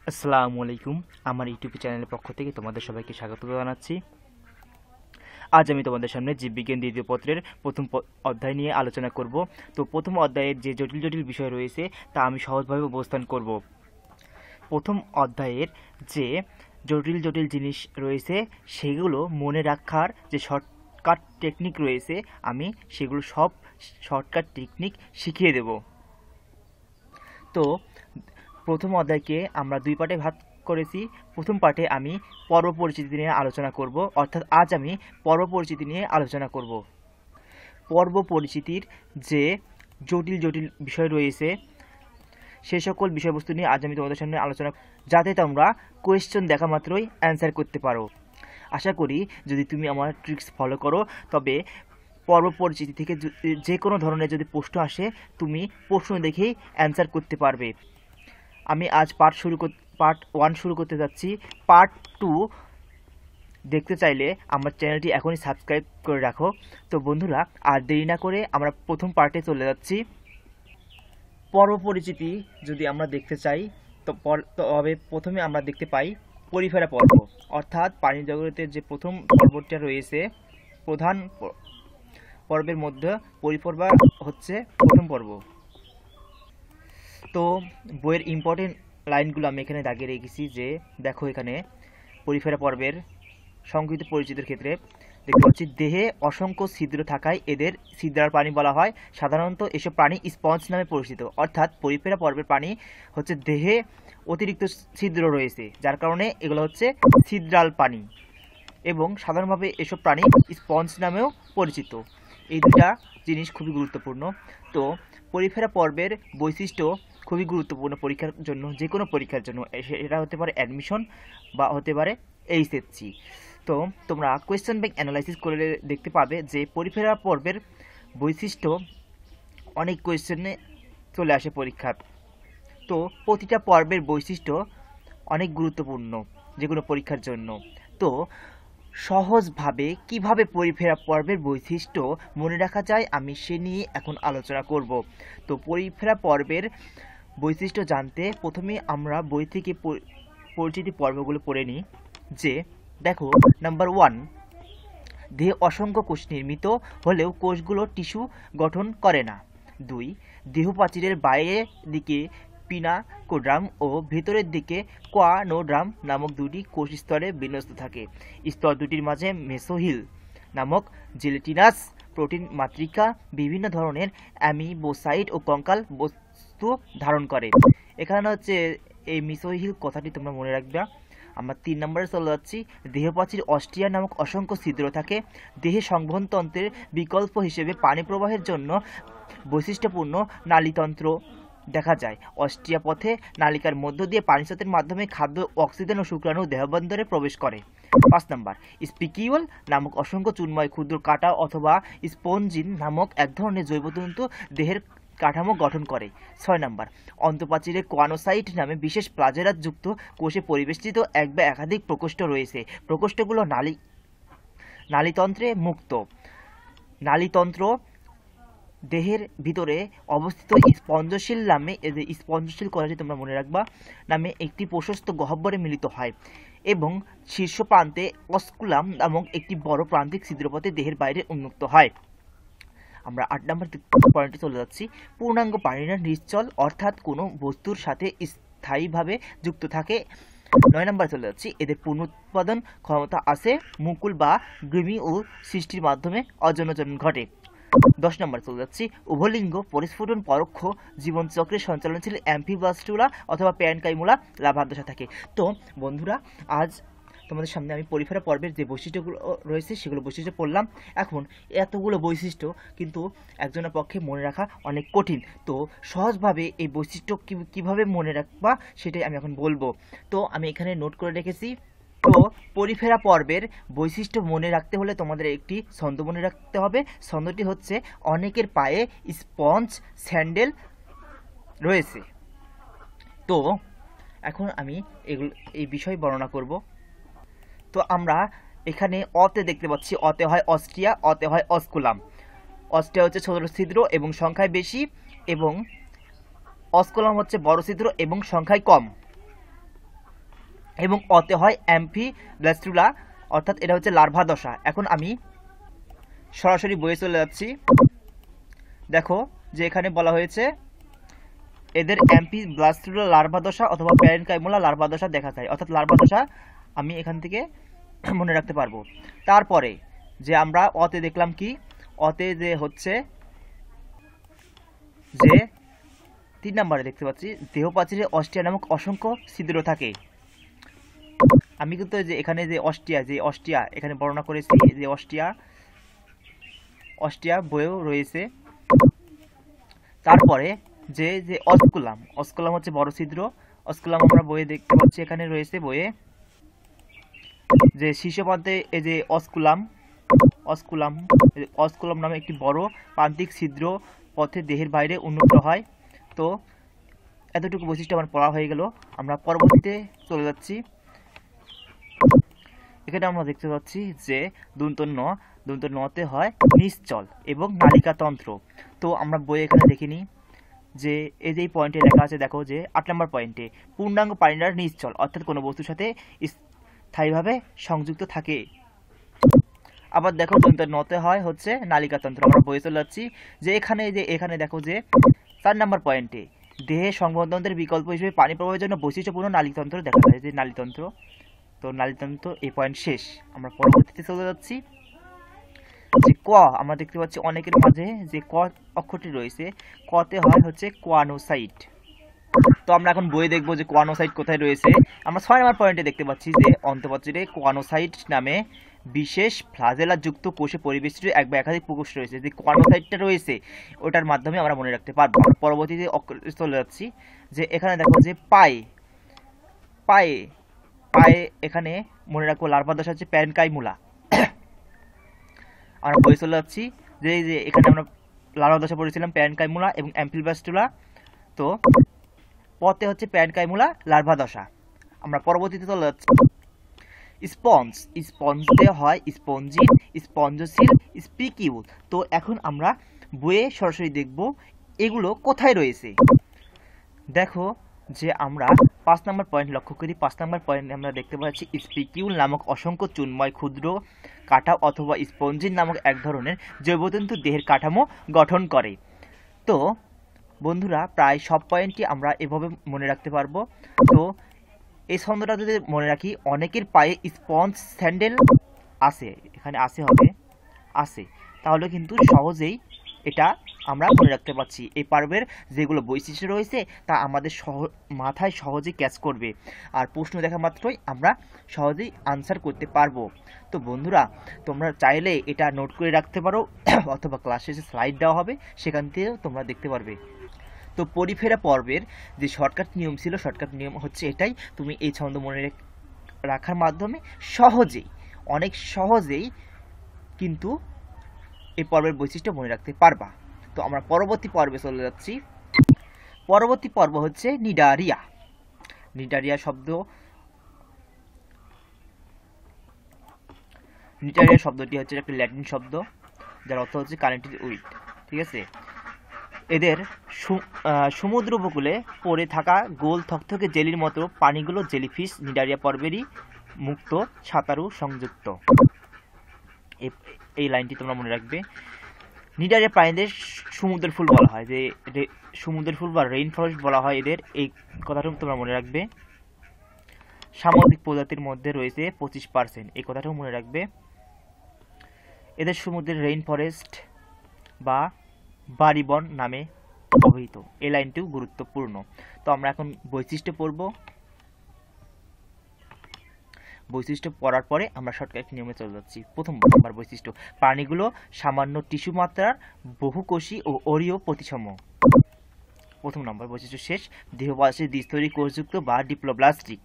আসসালামু আলাইকুম। আমার ইউটিউব চ্যানেলের পক্ষ থেকে তোমাদের সবাইকে স্বাগত জানাচ্ছি। আজ আমি তোমাদের সামনে জীববিজ্ঞান দ্বিতীয় পত্রের প্রথম অধ্যায় নিয়ে আলোচনা করব। তো প্রথম অধ্যায়ের যে জটিল জটিল বিষয় রয়েছে তা আমি সহজভাবে উপস্থান করব। প্রথম অধ্যায়ের যে জটিল জটিল জিনিস রয়েছে সেগুলো মনে রাখার যে শর্টকাট টেকনিক রয়েছে আমি সেগুলো সব শর্টকাট টেকনিক শিখিয়ে দেব। তো প্রথম অধ্যায়কে আমরা দুই পার্টে ভাগ করেছি। প্রথম পার্টে আমি পর্ব পরিচিতি নিয়ে আলোচনা করব, অর্থাৎ আজ আমি পর্ব পরিচিতি নিয়ে আলোচনা করব। পর্ব পরিচিতির যে জটিল জটিল বিষয় রয়েছে সে সকল বিষয়বস্তু নিয়ে আজ আমি তোমাদের সামনে আলোচনা, যাতে তোমরা কোয়েশ্চেন দেখা মাত্রই অ্যান্সার করতে পারো। আশা করি যদি তুমি আমার ট্রিক্স ফলো করো তবে পর্ব পরিচিতি থেকে যে কোনো ধরনের যদি প্রশ্ন আসে তুমি প্রশ্ন দেখেই অ্যান্সার করতে পারবে। আমি আজ পার্ট 1 শুরু করতে যাচ্ছি। পার্ট 2 দেখতে চাইলে আমার চ্যানেলটি এখনই সাবস্ক্রাইব করে রাখো। তো বন্ধুরা, আর দেরি না করে আমরা প্রথম পার্টে চলে যাচ্ছি। পর্ব পরিচিতি যদি আমরা দেখতে চাই তবে প্রথমে আমরা দেখতে পাই পরিফেরা পর্ব, অর্থাৎ পানি জগতের যে প্রথম পর্বটা রয়েছে। প্রধান পর্বের মধ্যে পরিপর্বা হচ্ছে প্রথম পর্ব। তো বইয়ের ইম্পর্টেন্ট লাইনগুলো আমি এখানে দাগিয়ে রেখেছি। যে দেখো, এখানে পরিফেরা পর্বের সংক্ষিপ্ত পরিচিতির ক্ষেত্রে দেখতে পাচ্ছি, দেহে অসংখ্য ছিদ্র থাকায় এদের ছিদ্রার প্রাণী বলা হয়। সাধারণত এসব প্রাণী স্পঞ্জ নামে পরিচিত। অর্থাৎ পরিফেরা পর্বের প্রাণী হচ্ছে দেহে অতিরিক্ত ছিদ্র রয়েছে, যার কারণে এগুলো হচ্ছে ছিদ্রাল প্রাণী, এবং সাধারণভাবে এসব প্রাণী স্পঞ্জ নামেও পরিচিত। এই দুটা জিনিস খুবই গুরুত্বপূর্ণ। তো পরিফেরা পর্বের বৈশিষ্ট্য খুবই গুরুত্বপূর্ণ পরীক্ষার জন্য, যে কোনো পরীক্ষার জন্য। এটা হতে পারে অ্যাডমিশন বা হতে পারে এইচএসসি। তো তোমরা কোয়েশ্চেন ব্যাংক অ্যানালাইসিস করে দেখতে পাবে যে পরিফেরা পর্বের বৈশিষ্ট্য অনেক কোয়েশ্চেনে চলে আসে পরীক্ষার। তো প্রতিটা পর্বের বৈশিষ্ট্য অনেক গুরুত্বপূর্ণ যে কোনো পরীক্ষার জন্য। তো সহজভাবে কিভাবে পরিফেরা পর্বের বৈশিষ্ট্য মনে রাখা যায় আমি সে নিয়ে এখন আলোচনা করব। তো পরিফেরা পর্বের বৈশিষ্ট্য জানতে প্রথমে আমরা বই থেকে পরিচিতি পর্বগুলো পড়ে নিই। যে দেখো, নাম্বার 1, দেহে অসংখ্য কোষ নির্মিত হলেও কোষগুলো টিস্যু গঠন করে না। 2, দেহ প্রাচীরের বাইরের দিকে পিনাকোড্রাম ও ভেতরের দিকে কোয়ানোড্রাম নামক দুটি কোষ স্তরে বিন্যস্ত থাকে। স্তর দুটির মাঝে মেসোহিল নামক জেলেটিনাস প্রোটিন মাতৃকা বিভিন্ন ধরনের অ্যামিবোসাইট ও কঙ্কাল বস্তু ধারণ করে। এখানে হচ্ছে এই মিসোহিল কথাটি তোমরা মনে রাখবে। আমরা 3 নম্বরে চলে যাচ্ছি। দেহপ্রাচীর অস্ট্রিয়া নামক অসংখ্য ছিদ্র থাকে। দেহে সংবহনতন্ত্রের বিকল্প হিসেবে পানি প্রবাহের জন্য বৈশিষ্ট্যপূর্ণ নালীতন্ত্র দেখা যায়। অস্ট্রিয়া পথে নালিকার মধ্য দিয়ে পানিস্রোতের মাধ্যমে খাদ্য, অক্সিজেন ও শুক্রাণু দেহবন্দরে প্রবেশ করে। 5 নম্বর, স্পিকিউল নামক অসংখ্য চুনময় ক্ষুদ্র কাটা অথবা স্পঞ্জিন নামক এক ধরনের জৈবতন্তু দেহের কাঠামো গঠন করে। 6 নম্বর, অন্তঃপ্রাচীরে কোয়ানোসাইট নামে বিশেষ প্লাজেরাযুক্ত কোষে পরিবেষ্টিত এক বা একাধিক প্রকোষ্ঠ রয়েছে। প্রকোষ্ঠগুলো নালীতন্ত্রে মুক্ত। নালীতন্ত্র দেহের ভিতরে অবস্থিত স্পঞ্জশীল নামে, স্পঞ্জশীল কথাটি তোমরা মনে রাখবা, নামে একটি প্রশস্ত গহ্বরে মিলিত হয় এবং শীর্ষ প্রান্তে অস্কুলাম নামক একটি বড় প্রান্তিক ছিদ্রপথে দেহের বাইরে উন্মুক্ত হয়। আমরা 8 নম্বর পয়েন্টে চলে যাচ্ছি। পূর্ণাঙ্গ প্রাণীরা নিশ্চল, অর্থাৎ কোনো বস্তুর সাথে স্থায়ীভাবে যুক্ত থাকে। 9 নম্বর চলে যাচ্ছি। এদের পুনরুৎপাদন ক্ষমতা আছে। মুকুল বা কৃমি ও সৃষ্টির মাধ্যমে অজনজনন ঘটে। 10 নম্বর চলে যাচ্ছি। উভলিঙ্গ পরিস্ফুটন পরোক্ষ জীবনচক্রের সঞ্চালনশীল অ্যাম্ফিব্লাস্টুলা অথবা প্যানকাইমুলা লাভান্তশা থাকে। তো বন্ধুরা, আজ তোমাদের সামনে আমি পরিফেরা পর্বের যে বৈশিষ্ট্যগুলো রয়েছে সেগুলো বৈশিষ্ট্য পড়লাম। এখন এতগুলো বৈশিষ্ট্য কিন্তু একজনের পক্ষে মনে রাখা অনেক কঠিন। তো সহজভাবে এই বৈশিষ্ট্য কীভাবে মনে রাখবা সেটাই আমি এখন বলবো। তো আমি এখানে নোট করে রেখেছি। তো পরিফেরা পর্বের বৈশিষ্ট্য মনে রাখতে হলে তোমাদের একটি ছন্দ মনে রাখতে হবে। ছন্দটি হচ্ছে, অনেকের পায়ে স্পঞ্জ স্যান্ডেল রয়েছে। তো এখন আমি এই বিষয় বর্ণনা করব। তো আমরা এখানে অতে দেখতে পাচ্ছি, অতে হয় অস্ট্রিয়া, অতে হয় অস্কুলাম। অস্ট্রিয়া হচ্ছে ছোট ছিদ্র এবং সংখ্যায় বেশি, এবং অস্কুলাম হচ্ছে বড় ছিদ্র এবং সংখ্যায় কম। এবং অতে হয় অ্যাম্ফিব্লাস্টুলা, অর্থাৎ এটা হচ্ছে লার্ভা দশা। এখন আমি সরাসরি বইয়ে চলে যাচ্ছি। দেখো যে এখানে বলা হয়েছে এদের অ্যাম্ফিব্লাস্টুলা লার্ভা দশা অথবা প্যারেনকাইমোলা লার্ভা দশা দেখা যায়, অর্থাৎ লার্ভা দশা আমি এখান থেকে মনে রাখতে পারবো। তারপরে যে আমরা অতে দেখলাম কি, অতে যে হচ্ছে যে 3 নম্বরে দেখতে পাচ্ছি দেহপ্রাচীরে অস্টিয়া নামক অসংখ্য ছিদ্র থাকে। আমি কিন্তু যে এখানে যে অস্টিয়া এখানে বর্ণনা করেছি, যে অস্টিয়া বইয়েও রয়েছে। তারপরে যে যে অস্কুলাম হচ্ছে বড় ছিদ্র। অস্কুলাম আমরা বইয়ে দেখতে পাচ্ছি, এখানে রয়েছে বইয়ে যে শীর্ষপথে এই যে অস্কুলাম নামে একটি বড় প্রান্তিক ছিদ্র পথে দেহের বাইরে উন্মুক্ত হয়। তো এতটুকু বৈশিষ্ট্য আমার পড়া হয়ে গেল। আমরা পরবর্তীতে চলে যাচ্ছি। এখানে আমরা দেখতে পাচ্ছি যে দন্ত নতে হয় নিশ্চল এবং নালিকাতন্ত্র। তো আমরা বইয়ে এখানে দেখিনি যে এই যে পয়েন্টে লেখা আছে, দেখো যে 8 নম্বর পয়েন্টে পূর্ণাঙ্গ প্রাণীরা নিশ্চল, অর্থাৎ কোনো বস্তুর সাথে স্থায়ীভাবে সংযুক্ত থাকে। আবার দেখো দন্ত নতে হয় হচ্ছে নালিকাতন্ত্র। আমরা বইয়ে চলে যাচ্ছি যে এখানে দেখো যে 4 নম্বর পয়েন্টে দেহে সংবহনতন্ত্রের বিকল্প হিসেবে পানি প্রবাহের জন্য বৈশিষ্ট্যপূর্ণ নালীতন্ত্র দেখা যায়, যে নালীতন্ত্র। তো নালীতন্ত্র এই পয়েন্ট শেষ। আমরা পরবর্তীতে চলে যাচ্ছি যে ক। আমরা দেখতে পাচ্ছি অনেকের মাঝে যে ক অক্ষরটি রয়েছে, কতে হয় হচ্ছে কোয়ানোসাইট। তো আমরা এখন বইয়ে দেখবো যে কোয়ানোসাইট কোথায় রয়েছে। আমরা 6 নম্বর পয়েন্টে দেখতে পাচ্ছি যে অন্তঃপ্রাচীরে কোয়ানোসাইট নামে বিশেষ ফ্লাজেলা যুক্ত কোষে পরিবেষ্টিত এক বা একাধিক কোষ রয়েছে। যে কোয়ানোসাইটটা রয়েছে ওটার মাধ্যমে আমরা মনে রাখতে পারবো। আমরা পরবর্তীতে চলে যাচ্ছি যে এখানে দেখো যে পায়ে এখানে মনে রাখবো লার্ভা দশা হচ্ছে প্যারেনকাইমোলা। আমরা বই চলে যাচ্ছি যে এখানে আমরা লার্ভা দশা পড়েছিলাম প্যারেনকাইমোলা এবং অ্যাম্ফিব্লাস্টুলা। তো পথে হচ্ছে প্যারেনকাইমোলা লার্ভা দশা। আমরা পরবর্তীতে চলে যাচ্ছি স্পঞ্জে হয় স্পঞ্জিন, স্পঞ্জোসিল, স্পিকিউল। তো এখন আমরা বইয়ে সরাসরি দেখব এগুলো কোথায় রয়েছে। দেখো যে আমরা 5 নম্বর পয়েন্ট লক্ষ্য করি। 5 নম্বর পয়েন্টে আমরা দেখতে পাচ্ছি স্পিকিউল নামক অসংখ্য চুনময় ক্ষুদ্র কাটা অথবা স্পঞ্জিন নামক এক ধরনের জৈবতন্তু দেহের কাঠামো গঠন করে। তো বন্ধুরা প্রায় সব পয়েন্টই আমরা এভাবে মনে রাখতে পারবো। তো এই ছন্দটা যদি মনে রাখি, অনেকের পায়ে স্পঞ্জ স্যান্ডেল আছে, এখানে আছে, তাহলে কিন্তু সহজেই এটা আমরা মনে রাখতে পারছি। এই পার্বের যেগুলো বৈশিষ্ট্য রয়েছে তা আমাদের মাথায় সহজেই ক্যাচ করবে, আর প্রশ্ন দেখা মাত্রই আমরা সহজেই আনসার করতে পারবো। তো বন্ধুরা তোমরা চাইলে এটা নোট করে রাখতে পারো অথবা ক্লাস শেষে স্লাইড দেওয়া হবে, সেখান থেকেও তোমরা দেখতে পারবে। তো পরিফেরা পর্বের যে শর্টকাট নিয়ম ছিল, শর্টকাট নিয়ম হচ্ছে এটাই। তুমি এই ছন্দ মনে রাখার মাধ্যমে অনেক সহজেই কিন্তু এই পর্বের বৈশিষ্ট্য মনে রাখতে পারবা। তো আমরা পরবর্তী পর্বে চলে যাচ্ছি। পরবর্তী পর্ব হচ্ছে নিডারিয়া। নিডারিয়া শব্দটি হচ্ছে একটা ল্যাটিন শব্দ, যার অর্থ হচ্ছে কানেক্টেড উইথ। ঠিক আছে, এদের সমুদ্র উপকূলে পড়ে থাকা গোল থকথকে জেলির মতো পানিগুলো জেলিফিশ নিডারিয়া পর্বেরই মুক্ত সাঁতারু সংযুক্ত। এই লাইনটি তোমরা মনে রাখবে। নিডারিয়া প্রাণীদের সমুদ্রের ফুল বলা হয়, যে সমুদ্রের ফুল বা রেইন ফরেস্ট বলা হয় এদের, এই কথাটা তোমরা মনে রাখবে। সামুদ্রিক প্রজাতির মধ্যে রয়েছে 25%, এই কথাটাও মনে রাখবে। এদের সমুদ্রের রেইন ফরেস্ট বা বাড়িবন নামে অভিহিত। এই লাইনটিও গুরুত্বপূর্ণ। তো আমরা এখন বৈশিষ্ট্য পড়ব। বৈশিষ্ট্য পড়ার পরে আমরা শর্টকাট নিয়মে চলে যাচ্ছি। প্রথম নম্বর বৈশিষ্ট্য, প্রাণীগুলো সামান্য টিস্যু মাত্রার বহুকোষী ও অরীয় প্রতিসম। প্রথম নম্বর বৈশিষ্ট্য শেষ। দেহবাসী দ্বিস্তরী কোষযুক্ত বা ডিপ্লোব্লাস্টিক।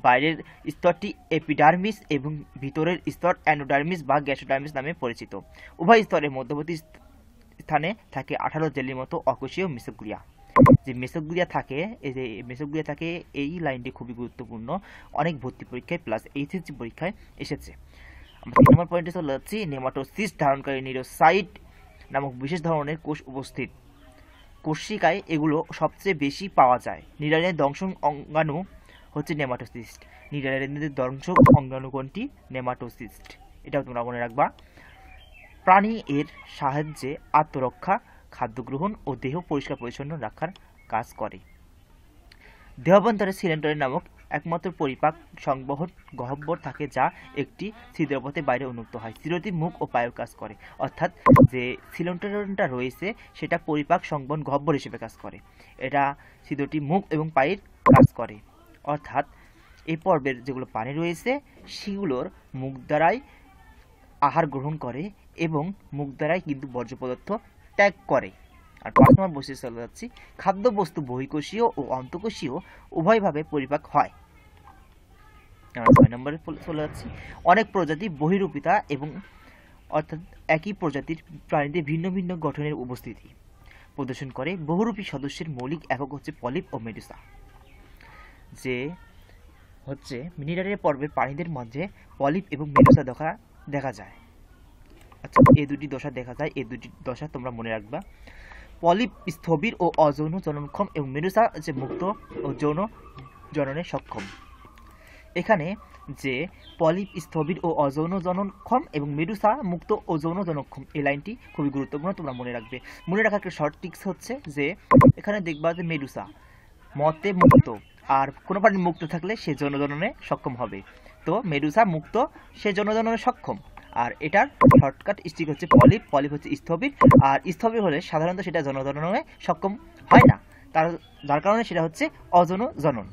বাইরের স্তরটি এপিডার্মিস এবং ভিতরের স্তর অ্যান্ডোডার্মিস বা গ্যাস্ট্রোডার্মিস নামে পরিচিত। উভয় স্তরের মধ্যবর্তী স্থানে থাকে 18 জেলির মতো অকোষীয় মিসোগ্লিয়া। যে মেসোগ্লিয়া থাকে, এই লাইনটি খুবই গুরুত্বপূর্ণ, অনেক ভর্তি পরীক্ষায় প্লাস এইচএসসি পরীক্ষায় এসেছে। আমরা 3 নম্বর পয়েন্টে চলে যাচ্ছি। নেমাটোসিস ধারণকারী নিউরোসাইট নামক বিশেষ ধরনের কোষ উপস্থিত। কোষিকায় এগুলো সবচেয়ে বেশি পাওয়া যায়। নিডারিয়া দংশন অঙ্গাণু হচ্ছে নেমাটোসিস্ট। নিডারিয়ানদের দংশক অঙ্গাণু কোনটি? নেমাটোসিস্ট। এটাও তোমরা মনে রাখবা। প্রাণী এর সাহায্যে আত্মরক্ষা, খাদ্য গ্রহণ ও দেহ পরিষ্কার পরিচ্ছন্ন রাখার কাজ করে। দেহাভ্যন্তরে সিলিন্ডার নামক একমাত্র পরিপাক সংবহন গহ্বর থাকে যা একটি ছিদ্রপথে বাইরে উন্মুক্ত হয়। ছিদ্রটি মুখ ও পায়ের কাজ করে, অর্থাৎ যে সিলিন্ডারটা রয়েছে সেটা পরিপাক সংবহন গহ্বর হিসেবে কাজ করে। এটা ছিদ্রটি মুখ এবং পায়ের কাজ করে, অর্থাৎ এই পর্বের যেগুলো প্রাণী রয়েছে সেগুলোর মুখ দ্বারাই আহার গ্রহণ করে এবং মুখ দ্বারাই কিন্তু বর্জ্য পদার্থ ত্যাগ করে। আর 5 নম্বর বৈশিষ্ট্য চলে যাচ্ছি, খাদ্যবস্তু বহিঃকোষীয় ও অন্তঃকোষীয় উভয়ভাবে পরিপাক হয়। 6 নম্বরে চলে যাচ্ছি, অনেক প্রজাতি বহিরূপিতা এবং অর্থাৎ একই প্রজাতির প্রাণীদের ভিন্ন ভিন্ন গঠনের উপস্থিতি প্রদর্শন করে। বহুরূপী সদস্যের মৌলিক একক হচ্ছে পলিপ ও মেডুসা। যে হচ্ছে নিডারিয়া পর্বের প্রাণীদের মধ্যে পলিপ এবং মেডুসা দেখা যায়। আচ্ছা, এই দুটি দশা দেখা যায়, এই দুটি দশা তোমরা মনে রাখবা। পলিপ স্থবির ও অযৌন জননক্ষম এবং মেডুসা যে মুক্ত ও যৌন জননে সক্ষম। এখানে যে পলিপ স্থবির ও অযৌন জননক্ষম এবং মেডুসা মুক্ত ও যৌন জননক্ষম, এই লাইনটি খুবই গুরুত্বপূর্ণ, তোমরা মনে রাখবে। মনে রাখার একটা শর্ট ট্রিক্স হচ্ছে যে এখানে দেখবা যে মেডুসা মতে মুক্ত, আর কোনো প্রাণী মুক্ত থাকলে সে যৌন জননে সক্ষম হবে। তো মেডুসা মুক্ত, সে যৌন জননে সক্ষম। আর এটার শর্টকাট স্টিক হচ্ছে পলিপ। পলিপ হচ্ছে স্থবির, আর স্থবির হলে সাধারণত সেটা যৌন জননে সক্ষম হয় না, যার কারণে সেটা হচ্ছে অযৌন জনন।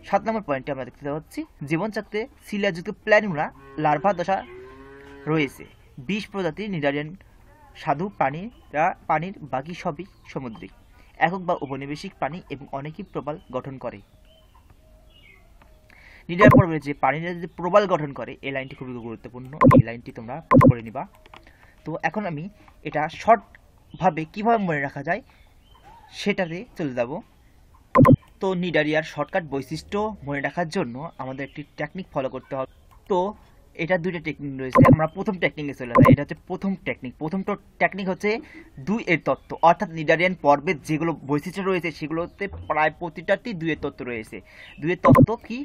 7 নম্বর পয়েন্টে আমরা দেখতে পাচ্ছি, জীবনচক্রে সিলিয়াযুক্ত প্ল্যানুলা লার্ভা দশা রয়েছে। 20 প্রজাতির নিডারিয়ান স্বাদু পানির বাকি সবই সামুদ্রিক, একক বা উপনিবেশিক প্রাণী এবং অনেকই প্রবাল গঠন করে। নিডারিয়া পর্বের যে প্রাণীরা যে প্রবাল গঠন করে, এই লাইনটি খুবই গুরুত্বপূর্ণ, এই লাইনটি তোমরা পড়ে নিবা। তো এখন আমি এটা শর্টভাবে কিভাবে মনে রাখা যায় সেটাতে চলে যাব। তো নিডারিয়ার শর্টকাট বৈশিষ্ট্য মনে রাখার জন্য আমাদের একটি টেকনিক ফলো করতে হবে। তো এটা দুইটা টেকনিক রয়েছে, আমরা প্রথম টেকনিকে চলে যাই। এটা হচ্ছে প্রথম টেকনিক। প্রথম টেকনিক হচ্ছে 2 এর তত্ত্ব, অর্থাৎ নিডারিয়ান পর্বের যেগুলো বৈশিষ্ট্য রয়েছে সেগুলোতে প্রায় প্রতিটাতেই 2 এর তত্ত্ব রয়েছে। 2 এর তত্ত্ব কি?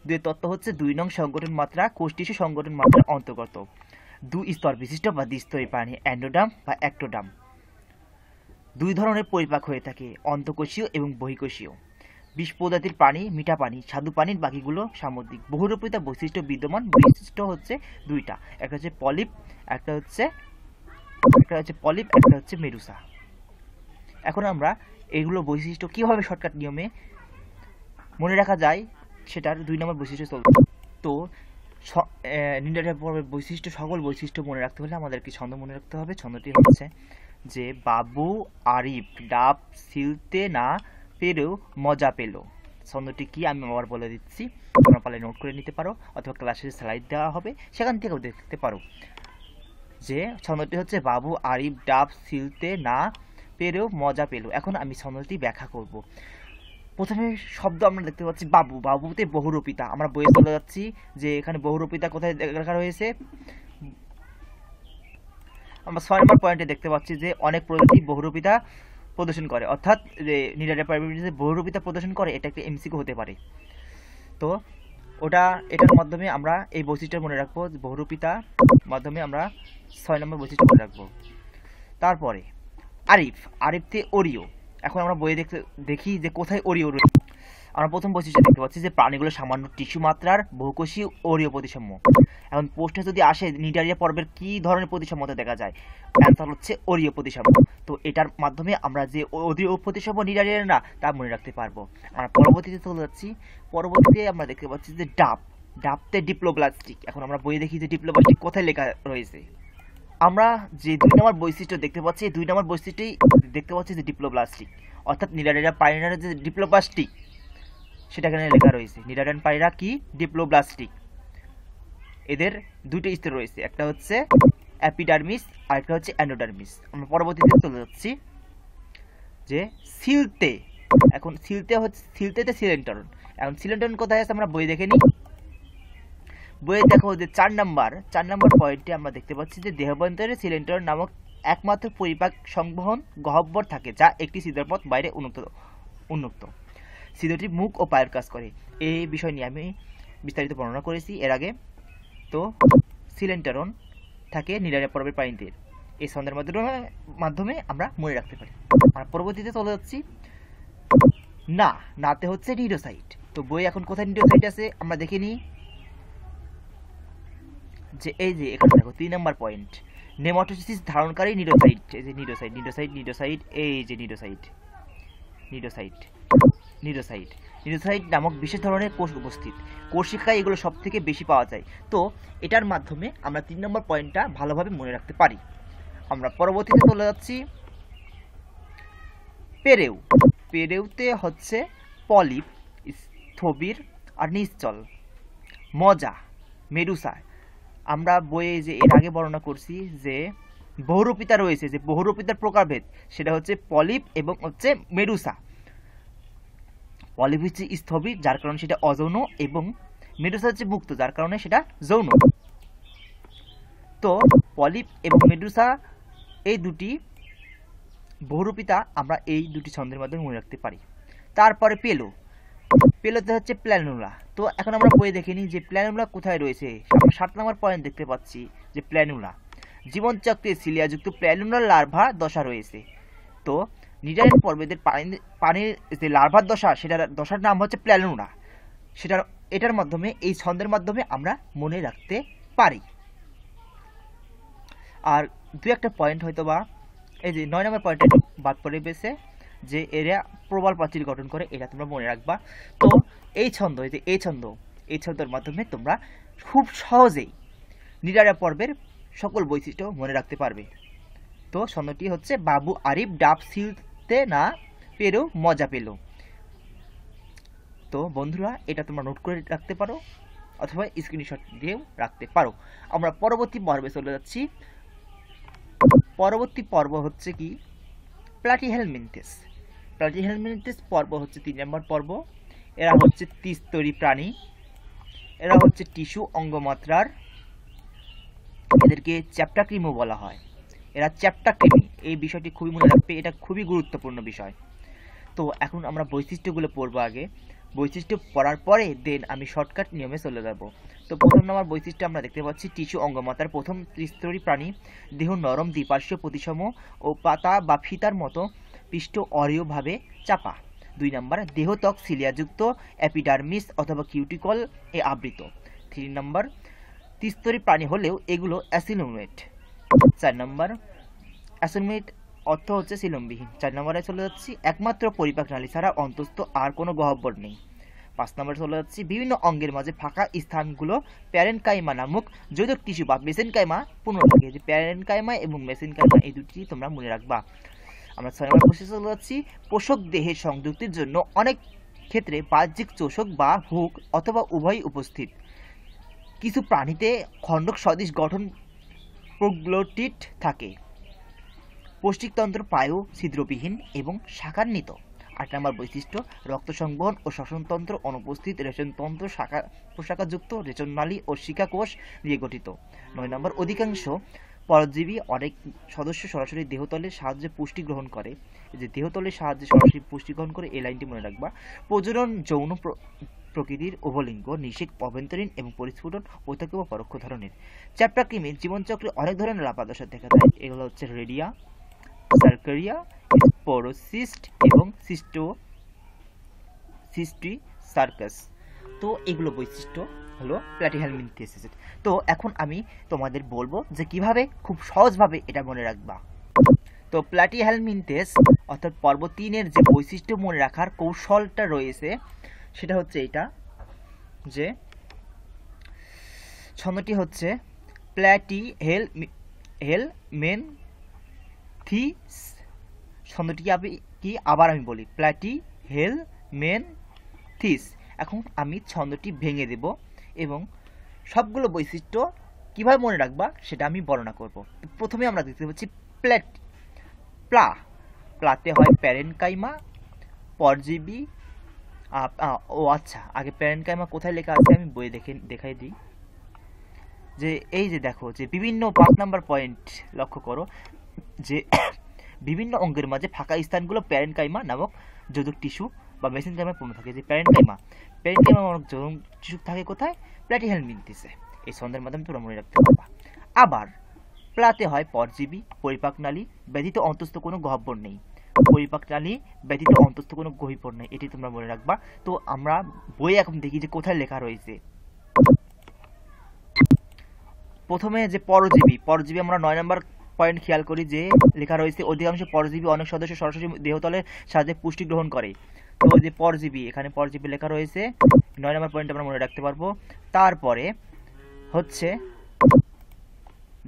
2 এর তত্ত্ব হচ্ছে 2 নং সংগঠন মাত্রা কোষ টিস্যু সংগঠন মাত্রার অন্তর্গত 2 স্তর বিশিষ্ট বা দ্বিস্তরী প্রাণী, অ্যান্ডোডার্ম বা অ্যাক্টোডার্ম। 2 ধরনের পরিপাক হয়ে থাকে, অন্তঃকোষীয় এবং বহিঃকোষীয়। 20 প্রজাতির প্রাণী মিঠা পানি, স্বাদু পানির বাকিগুলো সামুদ্রিক। বহুরূপিতা বৈশিষ্ট্য বিদ্যমান, বৈশিষ্ট্য হচ্ছে 2টা, একটা হচ্ছে পলিপ, একটা হচ্ছে মেডুসা। এখন আমরা এগুলো বৈশিষ্ট্য কিভাবে শর্টকাট নিয়মে মনে রাখা যায় সেটার 2 নম্বর বৈশিষ্ট্য চলবে। তো নিডারিয়া পর্বের বৈশিষ্ট্য, সকল বৈশিষ্ট্য মনে রাখতে হলে আমাদেরকে ছন্দ মনে রাখতে হবে। ছন্দটি হচ্ছে যে বাবু আরিফ ডাব ছিলতে না পেরেও মজা পেল। ছন্দটি কি আমি আবার বলে দিচ্ছি, তোমরা পারলে নোট করে নিতে পারো, অথবা ক্লাসের স্লাইড দেওয়া হবে সেখান থেকেও দেখতে পারো। যে ছন্দটি হচ্ছে বাবু আরিফ ডাব ছিলতে না পেরেও মজা পেল। এখন আমি ছন্দটি ব্যাখ্যা করব। প্রথমে শব্দ আমরা দেখতে পাচ্ছি বাবু, বাবুতে বহুরূপিতা। আমরা বইয়ে চলে যাচ্ছি যে এখানে বহুরূপিতা কোথায় লেখা রয়েছে। আমরা 6 নম্বর পয়েন্টে দেখতে পাচ্ছি যে অনেক প্রজাতি বহুরূপিতা প্রদর্শন করে, অর্থাৎ যে নিডারিয়া পর্বে বহুরূপিতা প্রদর্শন করে, এটা একটা এমসিকিউ হতে পারে। তো এটার মাধ্যমে আমরা এই বৈশিষ্ট্য মনে রাখবো, বহুরূপিতা মাধ্যমে আমরা 6 নম্বর বৈশিষ্ট্য মনে রাখবো। তারপরে আরিফতে ওরিও। এখন আমরা বইয়ে দেখি যে কোথায় ওরিও রয়েছে। আমরা প্রথম বৈশিষ্ট্য দেখতে পাচ্ছি যে প্রাণীগুলো সামান্য টিস্যু মাত্রার বহুকোষী ওরিও প্রতিসাম্য। এখন প্রশ্নে যদি আসে নিডারিয়া পর্বের কি ধরনের প্রতিসাম্যতা দেখা যায়, অ্যান্সার হচ্ছে ওরিও প্রতিসাম্য। তো এটার মাধ্যমে আমরা যে ওরিও প্রতিসাম্য নিডারিয়া না তা মনে রাখতে পারবো। আমরা পরবর্তীতে চলে যাচ্ছি। পরবর্তীতে আমরা দেখতে পাচ্ছি যে ডাবতে ডিপ্লোব্লাস্টিক। এখন আমরা বইয়ে দেখি যে ডিপ্লোব্লাস্টিক কোথায় লেখা রয়েছে। আমরা যে 2 নম্বর বৈশিষ্ট্য দেখতে পাচ্ছি, 2 নম্বর বৈশিষ্ট্যই দেখতে পাচ্ছি যে ডিপ্লোব্লাস্টিক, অর্থাৎ নিডারিয়া প্রাণীরা যে ডিপ্লোব্লাস্টিক সেটা এখানে লেখা রয়েছে। নিডারিয়ান প্রাণীরা কি ডিপ্লোব্লাস্টিক। এদের 2টি স্তর রয়েছে, একটা হচ্ছে অ্যাপিডার্মিস আর একটা হচ্ছে অ্যান্ডোডার্মিস। আমরা পরবর্তীতে চলে যাচ্ছি যে সিলতে। এখন সিলতেতে সিলেন্টরন। এখন সিলেন্টরন কোথায় আছে আমরা বই দেখে নিই। বইয়ে দেখো যে 4 নম্বর পয়েন্টে আমরা দেখতে পাচ্ছি যে দেহাভ্যন্তরে সিলেন্টরন নামক একমাত্র পরিপাক সংবহন গহ্বর থাকে যা একটি ছিদ্রপথ বাইরে উন্মুক্ত। ছিদ্রটি মুখ ও পায়ের কাজ করে। এই বিষয় নিয়ে আমি বিস্তারিত বর্ণনা করেছি এর আগে। তো সিলেন্টারন থাকে নিডারিয়া পর্বের প্রাণীদের। এই ছন্দের মাধ্যমে আমরা মনে রাখতে পারি। আর পরবর্তীতে চলে যাচ্ছি নাতে হচ্ছে নিডোসাইট। তো বই এখন কোথায় নিডোসাইট আছে আমরা দেখে নিই। যে এই যে এখানে দেখো 3 নম্বর পয়েন্ট, নেমাটোসিস ধারণকারী নিডোসাইট। এই যে নিডোসাইট এই যে নিডোসাইট নামক বিশেষ ধরনের কোষ উপস্থিত। কোষিকায় এগুলো সব থেকে বেশি পাওয়া যায়। তো এটার মাধ্যমে আমরা 3 নম্বর পয়েন্টটা ভালোভাবে মনে রাখতে পারি। আমরা পরবর্তীতে চলে যাচ্ছি পেরেউতে হচ্ছে পলিপ, স্থবির আর নিশ্চল। মজা, মেডুসা, আমরা বইয়ে যে এর আগে বর্ণনা করছি যে বহুরূপিতা রয়েছে, যে বহুরূপিতার প্রকারভেদ, সেটা হচ্ছে পলিপ এবং হচ্ছে মেডুসা। পলিপ হচ্ছে স্থবির, যার কারণে সেটা অযৌন, এবং মেডুসা হচ্ছে মুক্ত, যার কারণে সেটা যৌন। তো পলিপ এবং মেডুসা এই দুটি বহুরূপিতা আমরা এই দুটি ছন্দের মাধ্যমে মনে রাখতে পারি। তারপরে পেলোতে হচ্ছে প্ল্যানুলা। তো এখন আমরা বইয়ে দেখে নিই যে প্ল্যানুলা কোথায় রয়েছে। আমরা 7 নম্বর পয়েন্ট দেখতে পাচ্ছি যে প্ল্যানুলা, জীবনচক্রে সিলিয়াযুক্ত প্ল্যানুলার লার্ভা দশা রয়েছে। তো নিডারিয়ান পর্বেদের পানির যে লার্ভার দশা, সেটার দশার নাম হচ্ছে প্ল্যানুলা। এটার মাধ্যমে, এই ছন্দের মাধ্যমে আমরা মনে রাখতে পারি। আর দু একটা পয়েন্ট হয়তো বা এই যে 9 নম্বর পয়েন্টটা বাদ পড়ে গেছে, যে এরা প্রবাল প্রাচীর গঠন করে, এটা তোমরা মনে রাখবা। তো এই ছন্দের মাধ্যমে তোমরা খুব সহজেই নিডারিয়া পর্বের সকল বৈশিষ্ট্য মনে রাখতে পারবে। তো ছন্দটি হচ্ছে বাবু আরিফ ডাব ছিলতে না পেরেও মজা পেল। তো বন্ধুরা, এটা তোমরা নোট করে রাখতে পারো অথবা স্ক্রিনশট দিয়েও রাখতে পারো। আমরা পরবর্তী পর্বে চলে যাচ্ছি। পরবর্তী পর্ব হচ্ছে কি প্লাটিহেলমিনথেস। প্লাটিহেলমিনথেস পর্ব হচ্ছে 3 নম্বর পর্ব। এরা হচ্ছে ত্রিস্তরী প্রাণী, এরা হচ্ছে টিস্যু অঙ্গমাত্রার, এদেরকে চ্যাপ্টাক্রিমও বলা হয়। এরা চ্যাপ্টাক্রিমি, এই বিষয়টি খুবই মনে রাখবে, এটা খুবই গুরুত্বপূর্ণ বিষয়। তো এখন আমরা বৈশিষ্ট্যগুলো পড়বো আগে। বৈশিষ্ট্য পড়ার পরে দেন আমি শর্টকাট নিয়মে চলে যাব। তো প্রথম নম্বর বৈশিষ্ট্য আমরা দেখতে পাচ্ছি টিস্যু অঙ্গমাত্রার প্রথম ত্রিস্তরী প্রাণী, দেহ নরম, দ্বিপার্শ্বীয় প্রতিসম ও পাতা বা ফিতার মতো পৃষ্ঠ অরীয়ভাবে চাপা। 2 নম্বর দেহত্বক সিলিয়াযুক্ত, এপিডার্মিস অথবা কিউটিকল এ আবৃত। 3 নম্বর ত্রিস্তরী প্রাণী হলেও এগুলো অ্যাসিলোমেট। 4 নম্বর অ্যাসিলোমেট অর্থ হচ্ছে সিলমবিহীন। 4 নম্বরে চলে যাচ্ছি একমাত্র পরিপাক নালী ছাড়া অন্তস্থ আর কোনো গহ্বর নেই। 5 নম্বরে চলে যাচ্ছি বিভিন্ন অঙ্গের মাঝে ফাঁকা স্থানগুলো প্যারেনকাইমা নামক যোজক টিস্যু বা মেসেনকাইমা পূর্ণ থাকে। যে প্যারেনকাইমা এবং মেসেনকাইমা এই দুটি তোমরা মনে রাখবা। আমরা 6 নম্বর প্রশ্নে চলে যাচ্ছি পোষক দেহের সংযুক্তির জন্য অনেক ক্ষেত্রে বাহ্যিক চোষক বা হুক অথবা উভয়ই উপস্থিত। কিছু প্রাণীতে খণ্ডক সদৃশ গঠন প্রোগ্লটিড থাকে। পৌষ্টিকতন্ত্র প্রায় ছিদ্রবিহীন এবং শাখান্বিত। 8 নম্বর বৈশিষ্ট্য রক্ত সংবহন ও শ্বসনতন্ত্র অনুপস্থিত, রেচনতন্ত্র প্রশাখাযুক্ত, রেচননালী ও শিখাকোষ নিয়ে গঠিত। 9 নম্বর অধিকাংশ পরজীবী অনেক সদস্য সরাসরি দেহতলের সাহায্যে পুষ্টি গ্রহণ করে। যে দেহতলের সাহায্যে সরাসরি পুষ্টি গ্রহণ করে, এই লাইনটি মনে রাখবা। প্রজনন যৌন প্রকৃতির, উভলিঙ্গ, নিষেক, অভ্যন্তরীণ এবং পরিস্ফুটন প্রত্যক্ষ বা পরোক্ষ ধরনের। চ্যাপ্টাক্রিমির জীবনচক্রে অনেক ধরনের লার্ভাদশা দেখা যায়। এগুলো হচ্ছে রেডিয়া, সার্কারিয়া, স্পোরোসিস্ট এবং সিস্টি সার্কাস। তো এগুলো বৈশিষ্ট্য হলো প্লাটিহেলমিনথেসিসের। তো এখন আমি তোমাদের বলবো যে কিভাবে খুব সহজভাবে এটা মনে রাখবা। তো প্লাটিহেলমিনথেস অর্থাৎ পর্ব 3-এর যে বৈশিষ্ট্য মনে রাখার কৌশলটা রয়েছে সেটা হচ্ছে এটা, যে ছন্দটি হচ্ছে প্লাটিহেলমিনথিস। ছন্দটি কি আবার আমি বলি, প্লাটিহেলমিনথিস। এখন আমি ছন্দটি ভেঙে দেব এবং সবগুলো বৈশিষ্ট্য কিভাবে মনে রাখবা সেটা আমি বর্ণনা করব। প্রথমে আমরা দেখতে পাচ্ছি প্লাতে হয় প্যারেনকাইমা, পরজীবী। ও আচ্ছা, আগে প্যারেনকাইমা কোথায় লেখা আছে আমি বইয়ে দেখাই দিই। যে এই যে দেখো, যে বিভিন্ন 5 নম্বর পয়েন্ট লক্ষ্য করো, যে বিভিন্ন অঙ্গের মাঝে ফাঁকা স্থানগুলো প্যারেনকাইমা নামক যোজক টিস্যু বা মেসেনকাইমায় পূর্ণ থাকে। যে প্যারেনকাইমা চোষক থাকে কোথায়? প্ল্যাটিহেলমিনথেসে। এই ছন্দের মাধ্যমে তোমরা মনে রাখতে পারবা। আবার প্লাতে হয় পরজীবী, পরিপাকনালী ব্যতীত অন্তস্থ কোনো গহ্বর নেই। পরিপাকনালী ব্যতীত অন্তস্থ কোনো গহ্বর নেই, এটি তোমরা মনে রাখবা। তো আমরা বই এখন দেখি যে কোথায় লেখা রয়েছে। প্রথমে যে পরজীবী আমরা 9 নম্বর পয়েন্ট খেয়াল করি যে লেখা রয়েছে অধিকাংশ পরজীবী অনেক সদস্য সরাসরি দেহতলের সাহায্যে পুষ্টি গ্রহণ করে। তো যে পরজীবী, এখানে পরজীবী লেখা রয়েছে, 9 নম্বর পয়েন্ট আমরা মনে রাখতে পারবো। তারপরে হচ্ছে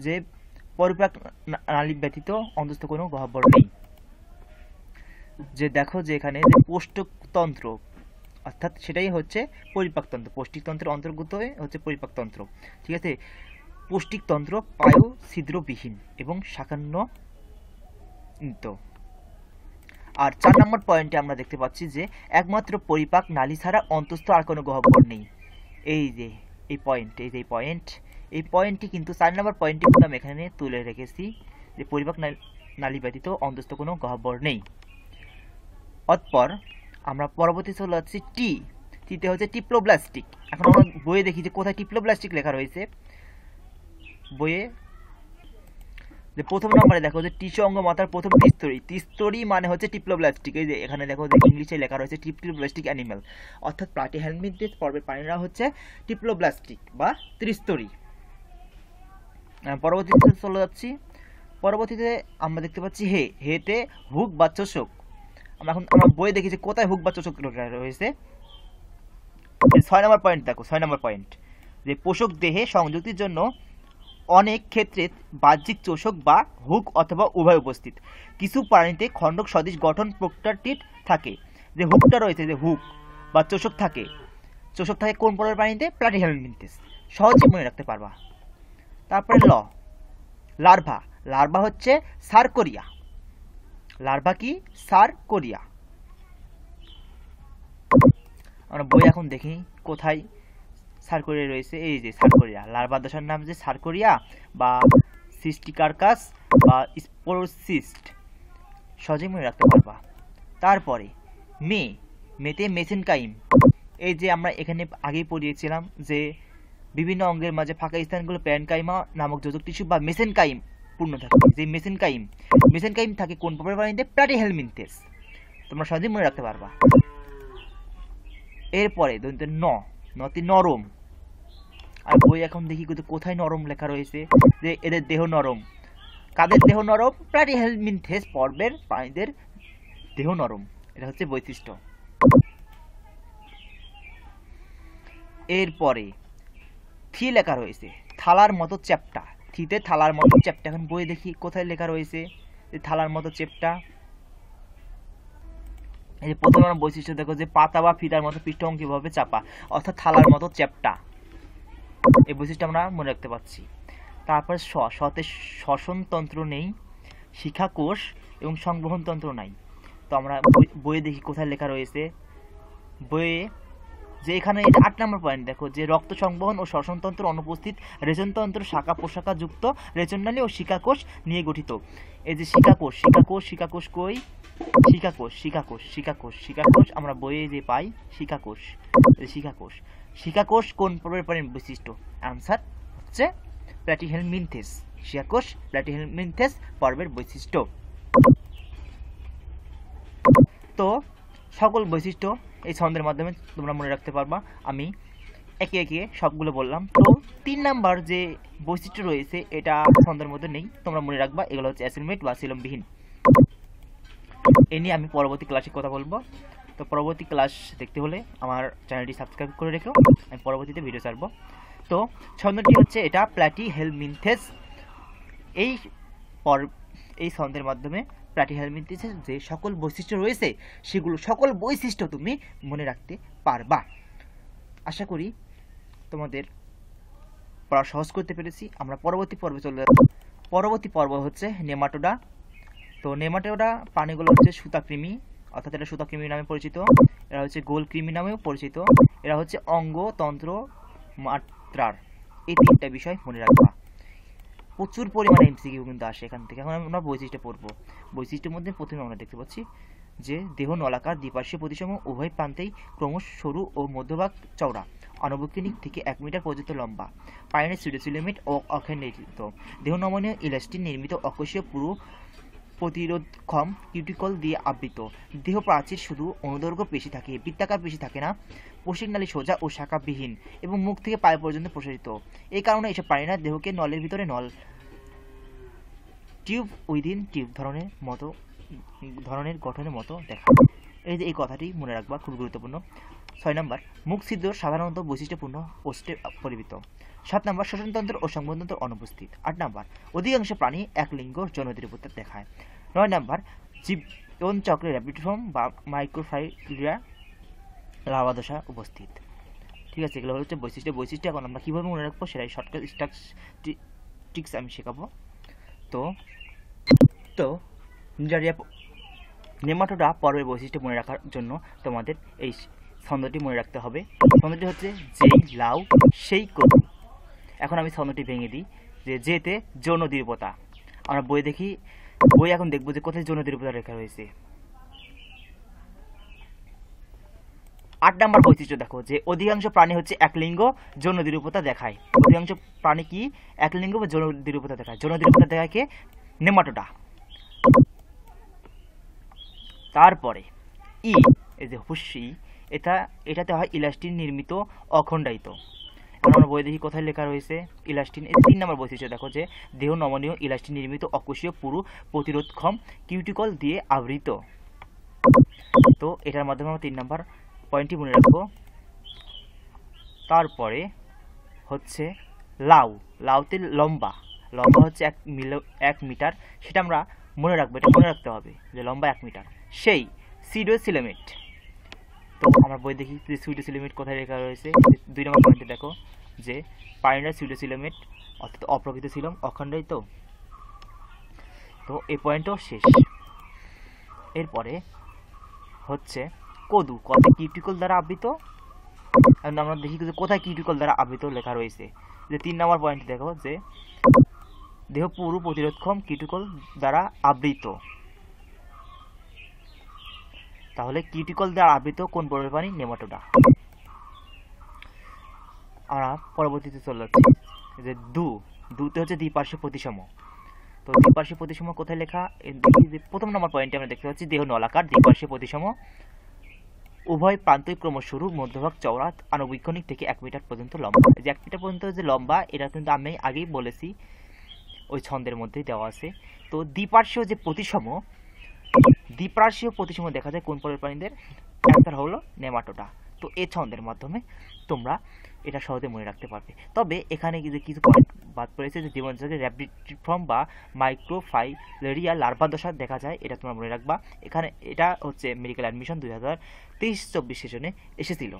যে পরিপাক নালী ব্যতীত অন্তস্থ কোনো গহ্বর নেই। যে দেখো যে এখানে যে পোষ্টকতন্ত্র, অর্থাৎ সেটাই হচ্ছে পরিপাকতন্ত্র, পৌষ্টিকতন্ত্রের অন্তর্গত হচ্ছে পরিপাকতন্ত্র, ঠিক আছে। পৌষ্টিকতন্ত্র পায়ু ছিদ্রবিহীন এবং শাখান্বিত। আর 4 নম্বর পয়েন্টে আমরা দেখতে পাচ্ছি যে একমাত্র পরিপাক নালী ছাড়া অন্তস্থ আর কোনো গহ্বর নেই। এই যে এই পয়েন্টটি কিন্তু 4 নম্বর পয়েন্টটি কিন্তু আমি এখানে তুলে রেখেছি যে পরিপাক নালী ব্যতীত অন্তস্থ কোনো গহ্বর নেই। অতঃপর আমরা পরবর্তী চলে যাচ্ছি টিতে হচ্ছে টিপ্লোব্লাস্টিক। এখন আমরা বইয়ে দেখি যে কোথায় টিপ্লোব্লাস্টিক লেখা রয়েছে। বইয়ে যে প্রথম নম্বরে দেখো যে টিস্যু অঙ্গ মাথার প্রথম ত্রিস্তরী মানে হচ্ছে টিপ্লোব্লাস্টিক। এই যে এখানে দেখো যে ইংলিশে লেখা রয়েছে টিপ্লোব্লাস্টিক অ্যানিমাল, অর্থাৎ প্লাটিহেলমিনথেস পর্বের প্রাণীরা হচ্ছে টিপ্লোব্লাস্টিক বা ত্রিস্তরী। পরবর্তীতে চলে যাচ্ছি। পরবর্তীতে আমরা দেখতে পাচ্ছি হেতে হুক বা চোষক। আমরা বইয়ে দেখি যে কোথায় হুক বা চোষক রয়েছে। 6 নম্বর পয়েন্ট দেখো, 6 নম্বর পয়েন্ট যে পোষক দেহে সংযুক্তির জন্য অনেক ক্ষেত্রে বাহ্যিক চোষক বা হুক অথবা উভয় উপস্থিত। কিছু প্রাণীতে খণ্ডক সদৃশ গঠন প্রক্রিয়াটি থাকে। যে হুকটা রয়েছে, যে হুক বা চোষক থাকে কোন পর্বের প্রাণীতে? প্লাটিহেলমিনথেস। সহজে মনে রাখতে পারবা। তারপরে লার্ভা হচ্ছে সার্কোরিয়া। লার্ভা কি? সার্কোরিয়া। আমরা বই এখন দেখি কোথায় সার্কোরিয়া রয়েছে। এই যে সার্কোরিয়া, লার্ভার দশার নাম যে সার্কোরিয়া বা সিস্টিকারকাস বা স্পোরোসিস্ট, সহজেই মনে রাখতে পারবা। তারপরে মেতে মেসেনকাইম। এই যে আমরা এখানে আগেই পড়িয়েছিলাম যে বিভিন্ন অঙ্গের মাঝে ফাঁকা স্থানগুলো প্যারেনকাইমা নামক যোজক টিস্যু বা মেসেনকাইম পূর্ণ থাকে। যে মেসেনকাইম থাকে কোন পর্বের প্রাণীতে? প্লাটিহেলমিনথেস। তোমরা সহজেই মনে রাখতে পারবা। এরপরে নতি নরম। আর বই এখন দেখি কোথায় নরম লেখা রয়েছে যে এদের দেহ নরম। কাদের দেহ নরম? প্লাটিহেলমিনথেস পর্বের প্রাণীদের দেহ নরম, এটা হচ্ছে বৈশিষ্ট্য। এরপরে থি লেখা রয়েছে থালার মতো চ্যাপ্টা। থিতে থালার মতো চ্যাপ্টা। এখন বই দেখি কোথায় লেখা রয়েছে যে থালার মতো চ্যাপ্টা। এই যে প্রথম বৈশিষ্ট্য দেখো যে পাতা বা ফিতার মতো পৃষ্ঠভঙ্গিভাবে চাপা, অর্থাৎ থালার মতো চ্যাপ্টা। এই বৈশিষ্ট্য আমরা মনে রাখতে পারছি। তারপর সতে শ্বসনতন্ত্র নেই, শিখাকোষ এবং সংবহনতন্ত্র নাই। তো আমরা বইয়ে দেখি কোথায় লেখা রয়েছে। বইয়ে যে এখানে 8 নম্বর পয়েন্ট দেখো যে রক্ত সংবহন ও শ্বসনতন্ত্র অনুপস্থিত, রেচনতন্ত্র শাখা প্রশাখা যুক্ত, রেচননালী ও শিখাকোষ নিয়ে গঠিত। এই যে শিখাকোষ কই? শিখাকোষ আমরা বইয়ে যে পাই শিখাকোষ কোন পর্বের প্রাণীর বৈশিষ্ট্য? আনসার হচ্ছে প্লাটিহেলমিনথেস। শিখাকোষ প্লাটিহেলমিনথেস পর্বের বৈশিষ্ট্য। তো সকল বৈশিষ্ট্য এই ছন্দের মাধ্যমে তোমরা মনে রাখতে পারবা। আমি একে একে সবগুলো বললাম। তো 3 নাম্বার যে বৈশিষ্ট্য রয়েছে এটা ছন্দের মধ্যে নেই, তোমরা মনে রাখবা এগুলো হচ্ছে অ্যাসিলমেট বা সিলমবিহীন। এ নিয়ে আমি পরবর্তী ক্লাসে কথা বলবো। তো পরবর্তী ক্লাস দেখতে হলে আমার চ্যানেলটি সাবস্ক্রাইব করে রেখো, আমি পরবর্তীতে ভিডিও ছাড়বো। তো ছন্দটি হচ্ছে এটা প্লাটিহেলমিনথেস। এই ছন্দের মাধ্যমে প্লাটিহেলমিনথেসের যে সকল বৈশিষ্ট্য রয়েছে সেগুলো সকল বৈশিষ্ট্য তুমি মনে রাখতে পারবা। আশা করি তোমাদের পড়া সহজ করতে পেরেছি। আমরা পরবর্তী পর্বে চলে যাব। পরবর্তী পর্ব হচ্ছে নেমাটোডা। তো নেমাটোডা প্রাণীগুলো হচ্ছে সুতাকৃমি, অর্থাৎ এটা সুতাকৃমি নামে পরিচিত। এরা হচ্ছে গোল কৃমি নামেও পরিচিত। এরা হচ্ছে অঙ্গতন্ত্র মাত্রার। এই 3টা বিষয় মনে রাখবা। প্রচুর পরিমাণে এমসিকিউ কিন্তু আসে এখান থেকে। এখন আমরা বৈশিষ্ট্য পড়বো। বৈশিষ্ট্যের মধ্যে প্রথমে আমরা দেখতে পাচ্ছি যে দেহ নলাকার, দ্বিপার্শ্বীয় প্রতিসম, উভয় প্রান্তেই ক্রমশ সরু ও মধ্যভাগ চওড়া, আনুভূমিক থেকে 1 মিটার পর্যন্ত লম্বা, পাইনের সিডোসিলোমেট ও অখণ্ডিত, দেহ নমনীয় ইলাস্টিন নির্মিত অকোষীয় পুরু প্রতিরোধক্ষম কিউটিকল দিয়ে আবৃত। দেহ প্রাচীর শুধু অনুদৈর্ঘ্য পেশি থাকে, বৃত্তাকার পেশি থাকে না। পশ্চিমনালী সোজা ও শাখাবিহীন এবং মুখ থেকে পায়ে পর্যন্ত প্রসারিত। এই কারণে এসব প্রাণীরা দেহকে নলের ভিতরে নল, টিউব উইদিন টিউব ধরনের গঠনের মতো দেখায়। এই কথাটি মনে রাখবা, খুব গুরুত্বপূর্ণ। 6 নম্বর, মুখ ছিদ্র সাধারণত বৈশিষ্ট্যপূর্ণ ওষ্ঠে পরিবৃত। 7 নম্বর, শ্বসনতন্ত্র ও সংবেদনতন্ত্র অনুপস্থিত। 8 নম্বর, অধিকাংশ প্রাণী এক লিঙ্গ যৌনদ্রবতা দেখায়। 9 নম্বর, জীবনচক্রে র্যাপিড ফর্ম বা মাইক্রোফাইলিয়া লার্ভাদশা উপস্থিত। ঠিক আছে, এগুলো হচ্ছে বৈশিষ্ট্য। এখন আমরা কীভাবে মনে রাখবো সেটাই শর্টকাট ট্রিক্স আমি শেখাবো। তো নিডারিয়া নেমাটোডা পর্বের বৈশিষ্ট্য মনে রাখার জন্য তোমাদের এই ছন্দটি মনে রাখতে হবে। ছন্দটি হচ্ছে যেই লাউ সেই কদু। এখন আমি ছন্দটি ভেঙে দিই, যে যেতে যৌন দৃঢ়তা। আমরা বই এখন দেখবো যে কোথায় যৌন দৃঢ়তা লেখা রয়েছে। 8 নম্বর বৈশিষ্ট্য দেখো, যে অধিকাংশ প্রাণী হচ্ছে এক লিঙ্গ যৌন দৃঢ়তা দেখায়। অধিকাংশ প্রাণী কি এক লিঙ্গ বা যৌন দৃঢ়তা দেখায়? যৌন দৃঢ়তা দেখায় কে? নেমাটোডা। তারপরে এই যে হুসি, এটাতে হয় ইলাস্টিন নির্মিত অখণ্ডায়িত। এখন আমরা বই দেখি কোথায় লেখা রয়েছে ইলাস্টিন। এই 3 নম্বর বৈশিষ্ট্য দেখো, যে দেহ নমনীয় ইলাস্টিন নির্মিত অকোষীয় পুরু প্রতিরোধক্ষম কিউটিকল দিয়ে আবৃত। তো এটার মাধ্যমে আমরা 3 নম্বর পয়েন্টটি মনে রাখবো। তারপরে হচ্ছে লাউতে লম্বা হচ্ছে 1 মিটার, সেটা আমরা মনে রাখবো, এটা মনে রাখতে হবে যে লম্বা 1 মিটার। সেই সিডোসিলোমেট। তো আমরা বই দেখি সিডোসিলোমেট কোথায় লেখা রয়েছে। 2 নম্বর পয়েন্টে দেখো, যে পাইনার সিডোসিলোমেট অর্থাৎ অপ্রকৃত সিলম, অখণ্ডায়িত। তো এই পয়েন্টও শেষ। এরপরে হচ্ছে কদু কিউটিকল দ্বারা আবৃত। আমরা দেখি যে কোথায় কিউটিকল দ্বারা আবৃত লেখা রয়েছে। যে 3 নম্বর পয়েন্ট দেখো, যে দেহ পুরু প্রতিরোধক্ষম কিউটিকল দ্বারা আবৃত। তাহলে কিউটিকল দ্বারা আবৃত কোন পর্বের প্রাণী? নেমাটোডা। আমরা পরবর্তীতে চলে যাচ্ছি, যে দুতে হচ্ছে দ্বিপার্শ্বীয় প্রতিসম। তো দ্বিপার্শ্বীয় প্রতিসম কোথায় লেখা? প্রথম নম্বর পয়েন্টে আমরা দেখতে পাচ্ছি দেহ নলাকার, দ্বিপার্শ্বীয় প্রতিসম, উভয় প্রান্তই ক্রমশ সরু, মধ্যভাগ চওড়া, আনুভূমিক থেকে 1 মিটার পর্যন্ত লম্বা। যে 1 মিটার পর্যন্ত যে লম্বা, এটা কিন্তু আমি আগেই বলেছি, ওই ছন্দের মধ্যেই দেওয়া আছে। তো দ্বিপার্শ্বীয় প্রতিসম দেখা যায় কোন পর্বের প্রাণীদের? অ্যান্সার হলো নেমাটোডা। তো এই ছন্দের মাধ্যমে তোমরা এটা সহজে মনে রাখতে পারবে। তবে এখানে যে কিছু পয়েন্ট বাদ পড়েছে, যে জীবনচক্রে র্যাপিডিফর্ম বা মাইক্রোফাইলেরিয়া লার্ভাদশা দেখা যায়, এটা তোমরা মনে রাখবা। এটা হচ্ছে মেডিকেল অ্যাডমিশন 2023-24 সেশনে এসেছিল।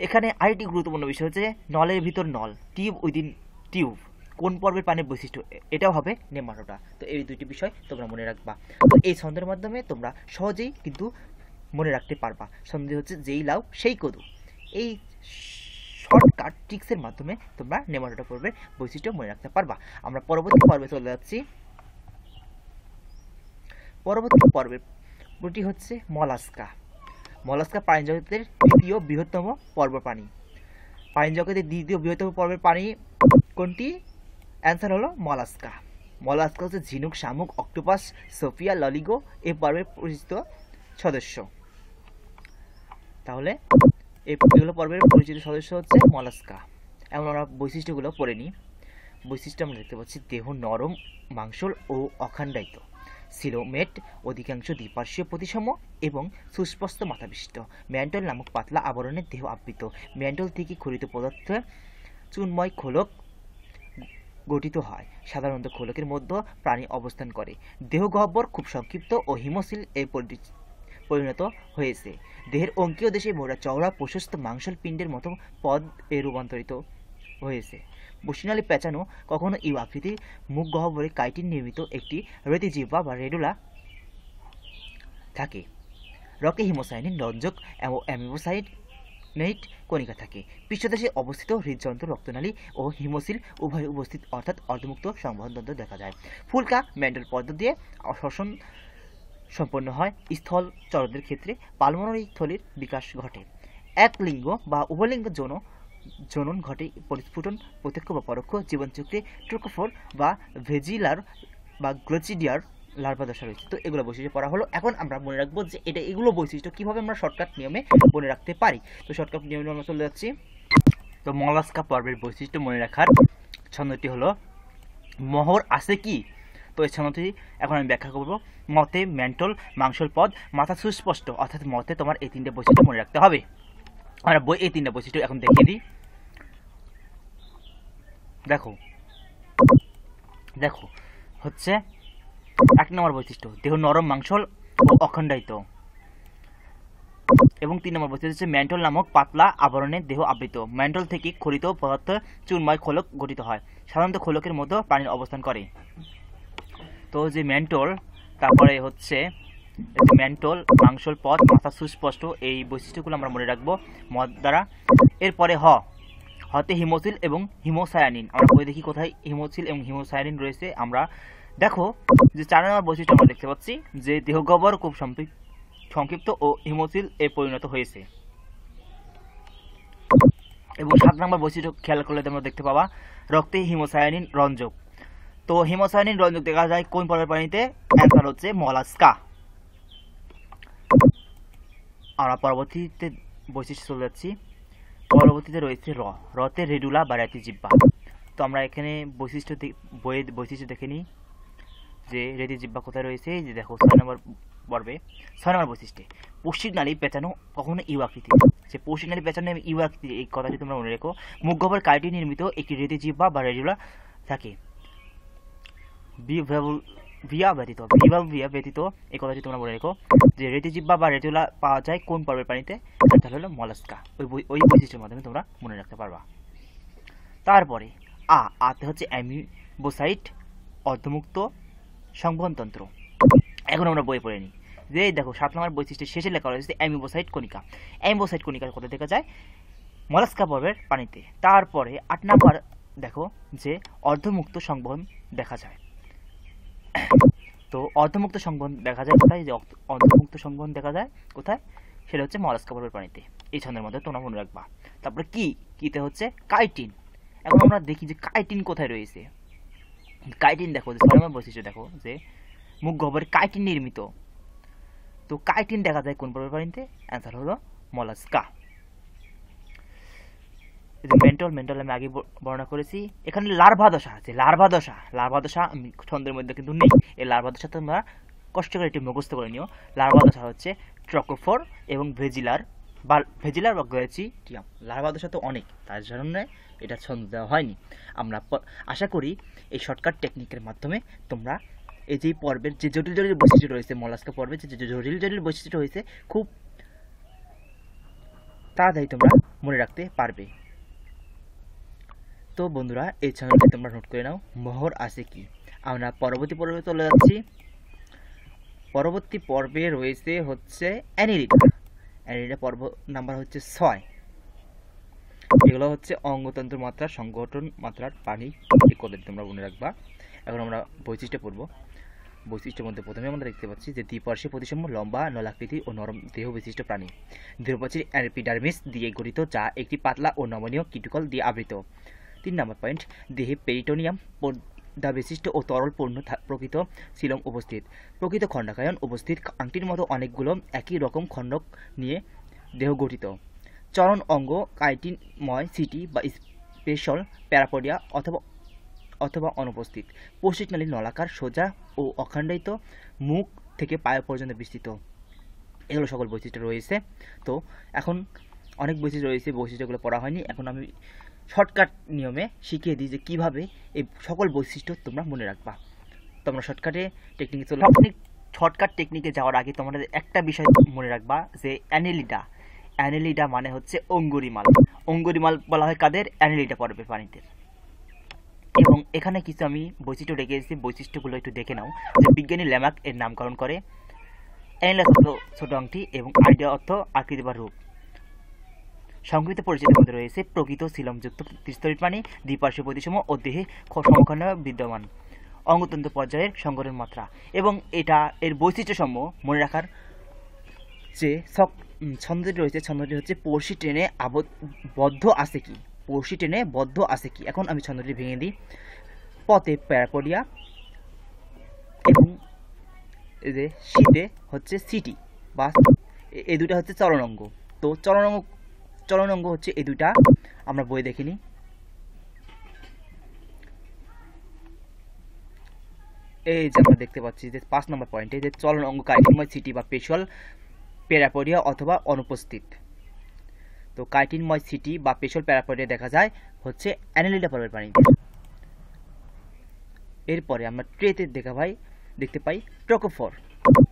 এখানে আরেকটি গুরুত্বপূর্ণ বিষয় হচ্ছে নলের ভিতর নল, টিউব উইদিন টিউব, কোন পর্বের প্রাণীর বৈশিষ্ট্য? এটাও হবে নেমাটোডা। তো এই দুইটি বিষয় তোমরা মনে রাখবা। তো এই ছন্দের মাধ্যমে তোমরা সহজেই কিন্তু মনে রাখতে পারবা। ছন্দ হচ্ছে যেই লাউ সেই কদু। এই শর্টকাট ট্রিক্সের মাধ্যমে তোমরা নেমাটোডা পর্বের বৈশিষ্ট্য মনে রাখতে পারবা। আমরা পরবর্তী পর্বে চলে যাচ্ছি। পরবর্তী পর্বটি হচ্ছে মলাস্কা। প্রাণীজগতের তৃতীয় বৃহত্তম প্রাণী। প্রাণীজগতের দ্বিতীয় বৃহত্তম পর্বের প্রাণী কোনটি? অ্যান্সার হলো মলাস্কা। হচ্ছে ঝিনুক, শামুক, অক্টোপাস, সোফিয়া, ললিগো এই পর্বের পরিচিত সদস্য। তাহলে এগুলো পর্বের পরিচিত সদস্য হচ্ছে মলাস্কা। এমন আমরা বৈশিষ্ট্যগুলো পড়ে নিই। বৈশিষ্ট্য আমরা দেখতে পাচ্ছি দেহ নরম, মাংসল ও অখণ্ডায়িত, সিলোমেট, অধিকাংশ দ্বিপার্শ্বীয় প্রতিসম এবং সুস্পষ্ট মাথাবিশিষ্ট। ম্যান্টল নামক পাতলা আবরণের দেহ আবৃত। ম্যান্টল থেকে খরিত পদার্থ চুনময় খোলক গঠিত হয়। সাধারণত খোলকের মধ্যে প্রাণী অবস্থান করে। দেহ গহ্বর খুব সংক্ষিপ্ত ও হিমশীল এর পরিণত হয়েছে। দেহের অঙ্কীয় দেশে মোড়া চওড়া প্রশস্ত মাংসল পিণ্ডের মতো পদ এ রূপান্তরিত হয়েছে। বসিনালি পেঁচানো, কখনো ইউ আকৃতি, মুখ গহ্বরে কাইটিন নির্মিত একটি রেতিজিহ্বা বা রেডুলা থাকে। রক্তে হিমোসাইনিন, রঞ্জক ও অ্যামিবোসাইনেট কণিকা থাকে। পৃষ্ঠদেশে অবস্থিত হৃদযন্ত্র, রক্তনালী ও হিমোসিল উভয় উপস্থিত, অর্থাৎ অর্ধমুক্ত সংবহনতন্ত্র দেখা যায়। ফুলকা ম্যান্ডল পর্দা দিয়ে শ্বসন সম্পন্ন হয়। স্থল চরদের ক্ষেত্রে পালমোনারি থলির বিকাশ ঘটে। এক লিঙ্গ বা উভয়লিঙ্গ জনন ঘটে পরিস্ফুটন প্রত্যক্ষ বা পরোক্ষ জীবনচক্রে ট্রোকোফোর বা ভেজিলার বা গ্লোচিডিয়ার লার্ভা দশা রয়েছে। তো এগুলো বৈশিষ্ট্য পড়া হলো। এখন আমরা মনে রাখবো যে এগুলো বৈশিষ্ট্য কীভাবে আমরা শর্টকাট নিয়মে মনে রাখতে পারি। তো শর্টকাট নিয়মে আমরা চলে যাচ্ছি। তো মলাস্কা পর্বের বৈশিষ্ট্য মনে রাখার ছন্দটি হলো মোহর আছে কি। তো এই ছন্দটি এখন আমি ব্যাখ্যা করব। মতে মেন্টল মাংসল পদ মাথা সুস্পষ্ট, অর্থাৎ মতে তোমার এই তিনটে বৈশিষ্ট্য মনে রাখতে হবে। আমরা এই তিনটে বৈশিষ্ট্য এখন দেখিয়ে দিই। দেখো দেখো হচ্ছে 1 নম্বর বৈশিষ্ট্য দেহ নরম মাংসল ও অখণ্ডায়িত, এবং 3 নম্বর বৈশিষ্ট্য হচ্ছে মেন্টল নামক পাতলা আবরণে দেহ আবৃত। মেন্টল থেকে খরিত পদার্থ চুরময় খোলক গঠিত হয়, সাধারণত খোলকের মধ্যে প্রাণীর অবস্থান করে। তো যে মেন্টল, তারপরে হচ্ছে মেন্টল মাংসল পদ মাথা সুস্পষ্ট, এই বৈশিষ্ট্যগুলো আমরা মনে রাখবো মদ দ্বারা। এরপরে হতে হিমোসিল এবং হিমোসায়ানিন, আমরা বই দেখি কোথায় হিমোসিল এবং হিমোসায়ানিন রয়েছে। আমরা দেখো যে 4 নম্বর বৈশিষ্ট্য আমরা দেখতে পাচ্ছি যে দেহগহ্বর খুব সংক্ষিপ্ত ও হিমোসিল এ পরিণত হয়েছে। এবং 7 নম্বর বৈশিষ্ট্য খেয়াল করলে তোমরা দেখতে পাবা রক্তে হিমোসায়ানিন রঞ্জক। তো হিমোসায়ানিন রঞ্জক দেখা যায় কোন পর্বের প্রাণীতে? অ্যান্সার হচ্ছে মলাস্কা। আমরা পরবর্তীতে বৈশিষ্ট্য চলে যাচ্ছি। পরবর্তীতে রয়েছে রতে রেডুলা বা রেতিজিহ্বা। তো আমরা এখানে বইয়ের বৈশিষ্ট্য দেখে নিই যে রেতিজিহ্বা কোথায় রয়েছে। যে দেখো 6 নম্বর পর্বে 6 নম্বর বৈশিষ্ট্যে পৌষ্টিক নালী পেঁচানো কখনো ইউ আকৃতি। যে পৌষ্টিক নালী পেঁচানো এবং ইউ আকৃতি, এই কথাটি তোমরা মনে রেখো। মুখগহ্বর কাইটিন নির্মিত একটি রেতিজিহ্বা বা রেডুলা থাকে। ভিয়া ব্যতীত এই কথাটি তোমরা মনে রেখো যে রেতিজিহ্বা বা রেটিউলা পাওয়া যায় কোন পর্বের প্রাণীতে? তাহলে হলো মলাস্কা। ওই বৈশিষ্ট্যের মাধ্যমে তোমরা মনে রাখতে পারবা। তারপরে আতে হচ্ছে অ্যামিবোসাইট অর্ধমুক্ত সংবহনতন্ত্র। এখন আমরা বই পড়ে নিই যে দেখো 7 নম্বর বৈশিষ্ট্যের শেষে লেখা রয়েছে অ্যামিবোসাইট কণিকা। অ্যামিবোসাইট কণিকা কোথায় দেখা যায়? মলাস্কা পর্বের পানিতে। তারপরে 8 নম্বর দেখো যে অর্ধমুক্ত সংবহন দেখা যায়। তো অর্ধমুক্ত সংবহন দেখা যায় কোথায়? যে অর্ধমুক্ত সংবহন দেখা যায় কোথায়? সেটা হচ্ছে মলাস্কা পর্বের পানিতে। এই ছন্দের মধ্যে তোমরা মনে রাখবা। তারপরে কিতে হচ্ছে কাইটিন। এখন আমরা দেখি যে কাইটিন কোথায় রয়েছে। কাইটিন দেখো যে 6 নম্বর বৈশিষ্ট্য দেখো যে মুখ গহ্বরে কাইটিন নির্মিত। তো কাইটিন দেখা যায় কোন পর্বের পানিতে? অ্যান্সার হলো মলাস্কা। মেন্টল আমি আগে বর্ণনা করেছি। এখানে লার্ভা দশা আছে। লার্ভা দশা ছন্দের মধ্যে কিন্তু নেই। এই লার্ভা দশা তোমরা কষ্ট করে একটু মুখস্থ করে নিও। লার্ভা দশা হচ্ছে ট্রকোফোর এবং ভেজিলার বা গ্লোচিডিয়াম। লার্ভা দশা তো অনেক, তার জন্য এটা ছন্দ দেওয়া হয়নি। আমরা আশা করি এই শর্টকাট টেকনিকের মাধ্যমে তোমরা এই যে পর্বের যে জটিল বৈশিষ্ট্য রয়েছে, মলাস্কা পর্বে যে জটিল বৈশিষ্ট্য রয়েছে, খুব তাড়াতাড়ি তোমরা মনে রাখতে পারবে। তো বন্ধুরা, এই চ্যানেলটি তোমরা নোট করে নাও, মোহর আছে কি। আমরা পরবর্তী পর্বে চলে যাচ্ছি। পরবর্তী পর্বে রয়েছে হচ্ছে অ্যানিলিডা পর্ব নাম্বার হচ্ছে 6। এগুলো হচ্ছে অঙ্গতন্ত্র মাত্রা সংগঠন মাত্রার পানি কথা তোমরা মনে রাখবা। এখন আমরা বৈশিষ্ট্য পড়ব। বৈশিষ্ট্যের মধ্যে প্রথমে আমরা দেখতে পাচ্ছি যে দ্বিপার্শ্বে প্রতিসম লম্বা নলাকৃতি ও নরম দেহ বিশিষ্ট প্রাণী। দেহপ্রাচীর এপিডার্মিস দিয়ে গঠিত, যা একটি পাতলা ও নমনীয় কিউটিকল দিয়ে আবৃত। 3 নম্বর পয়েন্ট, দেহে পেরিটোনিয়াম পর্দা বিশিষ্ট ও তরল পূর্ণ প্রকৃত সিলম উপস্থিত। প্রকৃত খণ্ডকায়ন উপস্থিত, আংটির মতো অনেকগুলো একই রকম খণ্ডক নিয়ে দেহ গঠিত। চরণ অঙ্গ কাইটিনময় সিটি বা স্পেশাল প্যারাপোডিয়া অথবা অনুপস্থিত। পৌষ্টিক নালী নলাকার, সোজা ও অখণ্ডায়িত, মুখ থেকে পায়ে পর্যন্ত বিস্তৃত। এগুলো সকল বৈশিষ্ট্য রয়েছে। তো এখন অনেক বৈশিষ্ট্য রয়েছে, বৈশিষ্ট্যগুলো পড়া হয়নি। এখন আমি শর্টকাট নিয়মে শিখিয়ে দিই যে কীভাবে এই সকল বৈশিষ্ট্য তোমরা মনে রাখবা। তোমরা শর্টকাটে টেকনিকে চলে। শর্টকাট টেকনিকে যাওয়ার আগে তোমাদের একটা বিষয় মনে রাখবা যে অ্যানিলিডা মানে হচ্ছে অঙ্গুরিমাল। অঙ্গুরিমাল বলা হয় কাদের? অ্যানিলিডা পর্বের পানিতে। এবং এখানে কিছু আমি বৈশিষ্ট্য রেখে এসেছি, বৈশিষ্ট্যগুলো একটু দেখে নাও। যে বিজ্ঞানী ল্যামার্ক এর নামকরণ করে। অ্যানিলাস অর্থ ছোট আংটি এবং আইডিয়া অর্থ আকৃতি বা রূপ। সংকৃত পরিচিতির মধ্যে রয়েছে প্রকৃত সিলমযুক্ত ত্রিস্তরী প্রাণী, দ্বিপার্শ্ব প্রতিসম ও দেহে সমখণ্ড বিদ্যমান। অঙ্গতন্ত্র পর্যায়ের সংকটের মাত্রা। এবং এটা এর বৈশিষ্ট্যসমূহ মনে রাখার যে ছন্দটি রয়েছে, ছন্দটি হচ্ছে পড়শি টেনে বদ্ধ আছে কি, পড়শি টেনে বদ্ধ আছে কি। এখন আমি ছন্দটি ভেঙে দিই। পথে প্যারাপোডিয়া এবং যে শীতে হচ্ছে সিটি বা এই দুটা হচ্ছে চলন অঙ্গ। তো চলন অঙ্গ হচ্ছে এই দুইটা, আমরা বই দেখিনি। এই যে আমরা দেখতে পাচ্ছি যে 5 নম্বর পয়েন্টে যে চলন অঙ্গ কাইটিনময় সিটি বা পেশিয়াল প্যারাপোডিয়া অথবা অনুপস্থিত। তো কাইটিনময় সিটি বা পেশিয়াল প্যারাপোডিয়া দেখা যায় হচ্ছে অ্যানালিডা পর্বের প্রাণীতে। এরপরে আমরা ট্রেতে দেখতে পাই ট্রোকোফোর।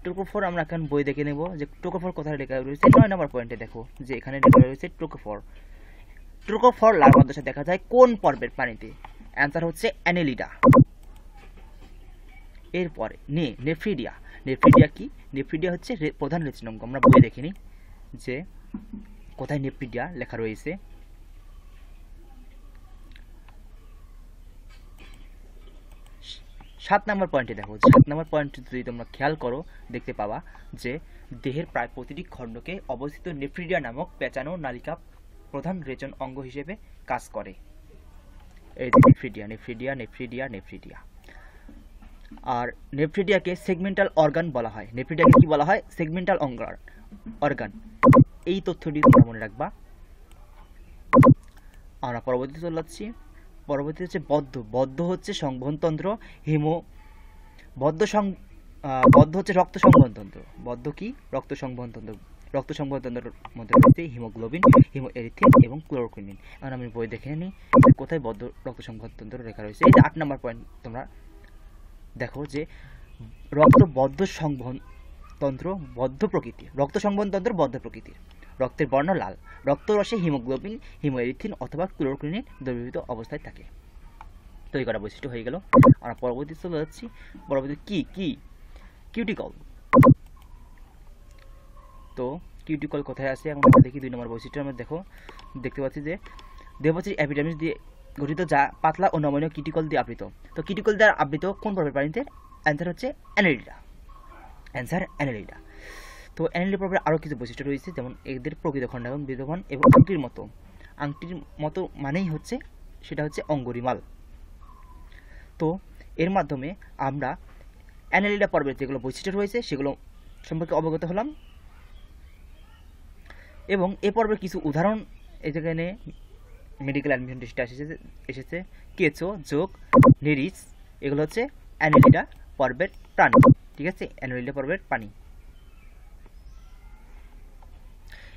ট্রোকোফোর আমরা এখন বই দেখে নেব যে ট্রোকোফোর কোথায় লেখা রয়েছে। 9 নম্বর পয়েন্টে দেখো যে এখানে লেখা রয়েছে ট্রোকোফোর। ট্রোকোফোর লার্ভা দশা দেখা যায় কোন পর্বের প্রাণীতে? অ্যান্সার হচ্ছে অ্যানালিডা। এরপরে নেফ্রিডিয়া। নেফ্রিডিয়া কি? নেফ্রিডিয়া হচ্ছে প্রধান রেচন অঙ্গ। আমরা বই দেখিনি যে কোথায় নেফ্রিডিয়া লেখা রয়েছে। সাত নম্বর পয়েন্টে দেখো, 7 নম্বর পয়েন্টে যদি তোমরা খেয়াল করো দেখতে পাবা যে দেহের প্রায় প্রতিটি খণ্ডকে অবস্থিত নেফ্রিডিয়া নামক পেঁচানো নালিকা প্রধান রেচন অঙ্গ হিসেবে কাজ করে। এই যে নেফ্রিডিয়া নেফ্রিডিয়া নেফ্রিডিয়া নেফ্রিডিয়া। আর নেফ্রিডিয়াকে সেগমেন্টাল অর্গান বলা হয়। নেফ্রিডিয়াকে কি বলা হয়? Segmental organ. এই তথ্যটি তোমরা মনে রাখবা। আমরা পরবর্তীতে চলে যাচ্ছি। পরবর্তী হচ্ছে বদ্ধ। বদ্ধ হচ্ছে সংবহনতন্ত্র। বদ্ধ হচ্ছে রক্ত সংবহনতন্ত্র। বদ্ধ কি? রক্ত সংবহনতন্ত্র। রক্ত সংবহনতন্ত্রের মধ্যে রয়েছে হিমোগ্লোবিন, হিমোএরিথ্রিন এবং ক্লোরোকুইনিন। এখন আমি বই দেখে নিই কোথায় বদ্ধ রক্ত সংবহনতন্ত্র লেখা রয়েছে। এই যে 8 নম্বর পয়েন্ট তোমরা দেখো যে বদ্ধ সংবহনতন্ত্র বদ্ধ প্রকৃতির। রক্ত সংবহনতন্ত্র বদ্ধ প্রকৃতির। রক্তের বর্ণ লাল। রক্তরসে হিমোগ্লোবিন, হিমোএরিথ্রিন অথবা ক্লোরোকুইনিন দ্রবীভূত অবস্থায় থাকে। তো এই কটা বৈশিষ্ট্য হয়ে গেল। আমরা পরবর্তী চলে যাচ্ছি। পরবর্তী কি কিউটিকল। তো কিউটিকল কোথায় আছে এখন আমরা দেখি। 2 নম্বর বৈশিষ্ট্য আমরা দেখতে পাচ্ছি যে দেহপ্রাচীর এপিডার্মিস দিয়ে গঠিত, যা পাতলা ও নমনীয় কিউটিকল দিয়ে আবৃত। তো কিউটিকল দ্বারা আবৃত কোন পর্বের প্রাণীতে? অ্যান্সার হচ্ছে অ্যানালিডা। অ্যান্সার অ্যানালিডা। তো অ্যানালিডা পর্বের আরও কিছু বৈশিষ্ট্য রয়েছে, যেমন এদের প্রকৃত খণ্ডায়ন বিদ্যমান এবং আংটির মতো মানেই হচ্ছে সেটা হচ্ছে অঙ্গরিমাল। তো এর মাধ্যমে আমরা অ্যানালিডা পর্বের যেগুলো বৈশিষ্ট্য রয়েছে সেগুলো সম্পর্কে অবগত হলাম। এবং এ পর্বের কিছু উদাহরণ এখানে মেডিকেল অ্যাডমিশন টেস্টে এসেছে। কেঁচো, যোগ, নেরিস এগুলো হচ্ছে অ্যানালিডা পর্বের প্রাণী। ঠিক আছে, অ্যানালিডা পর্বের প্রাণী।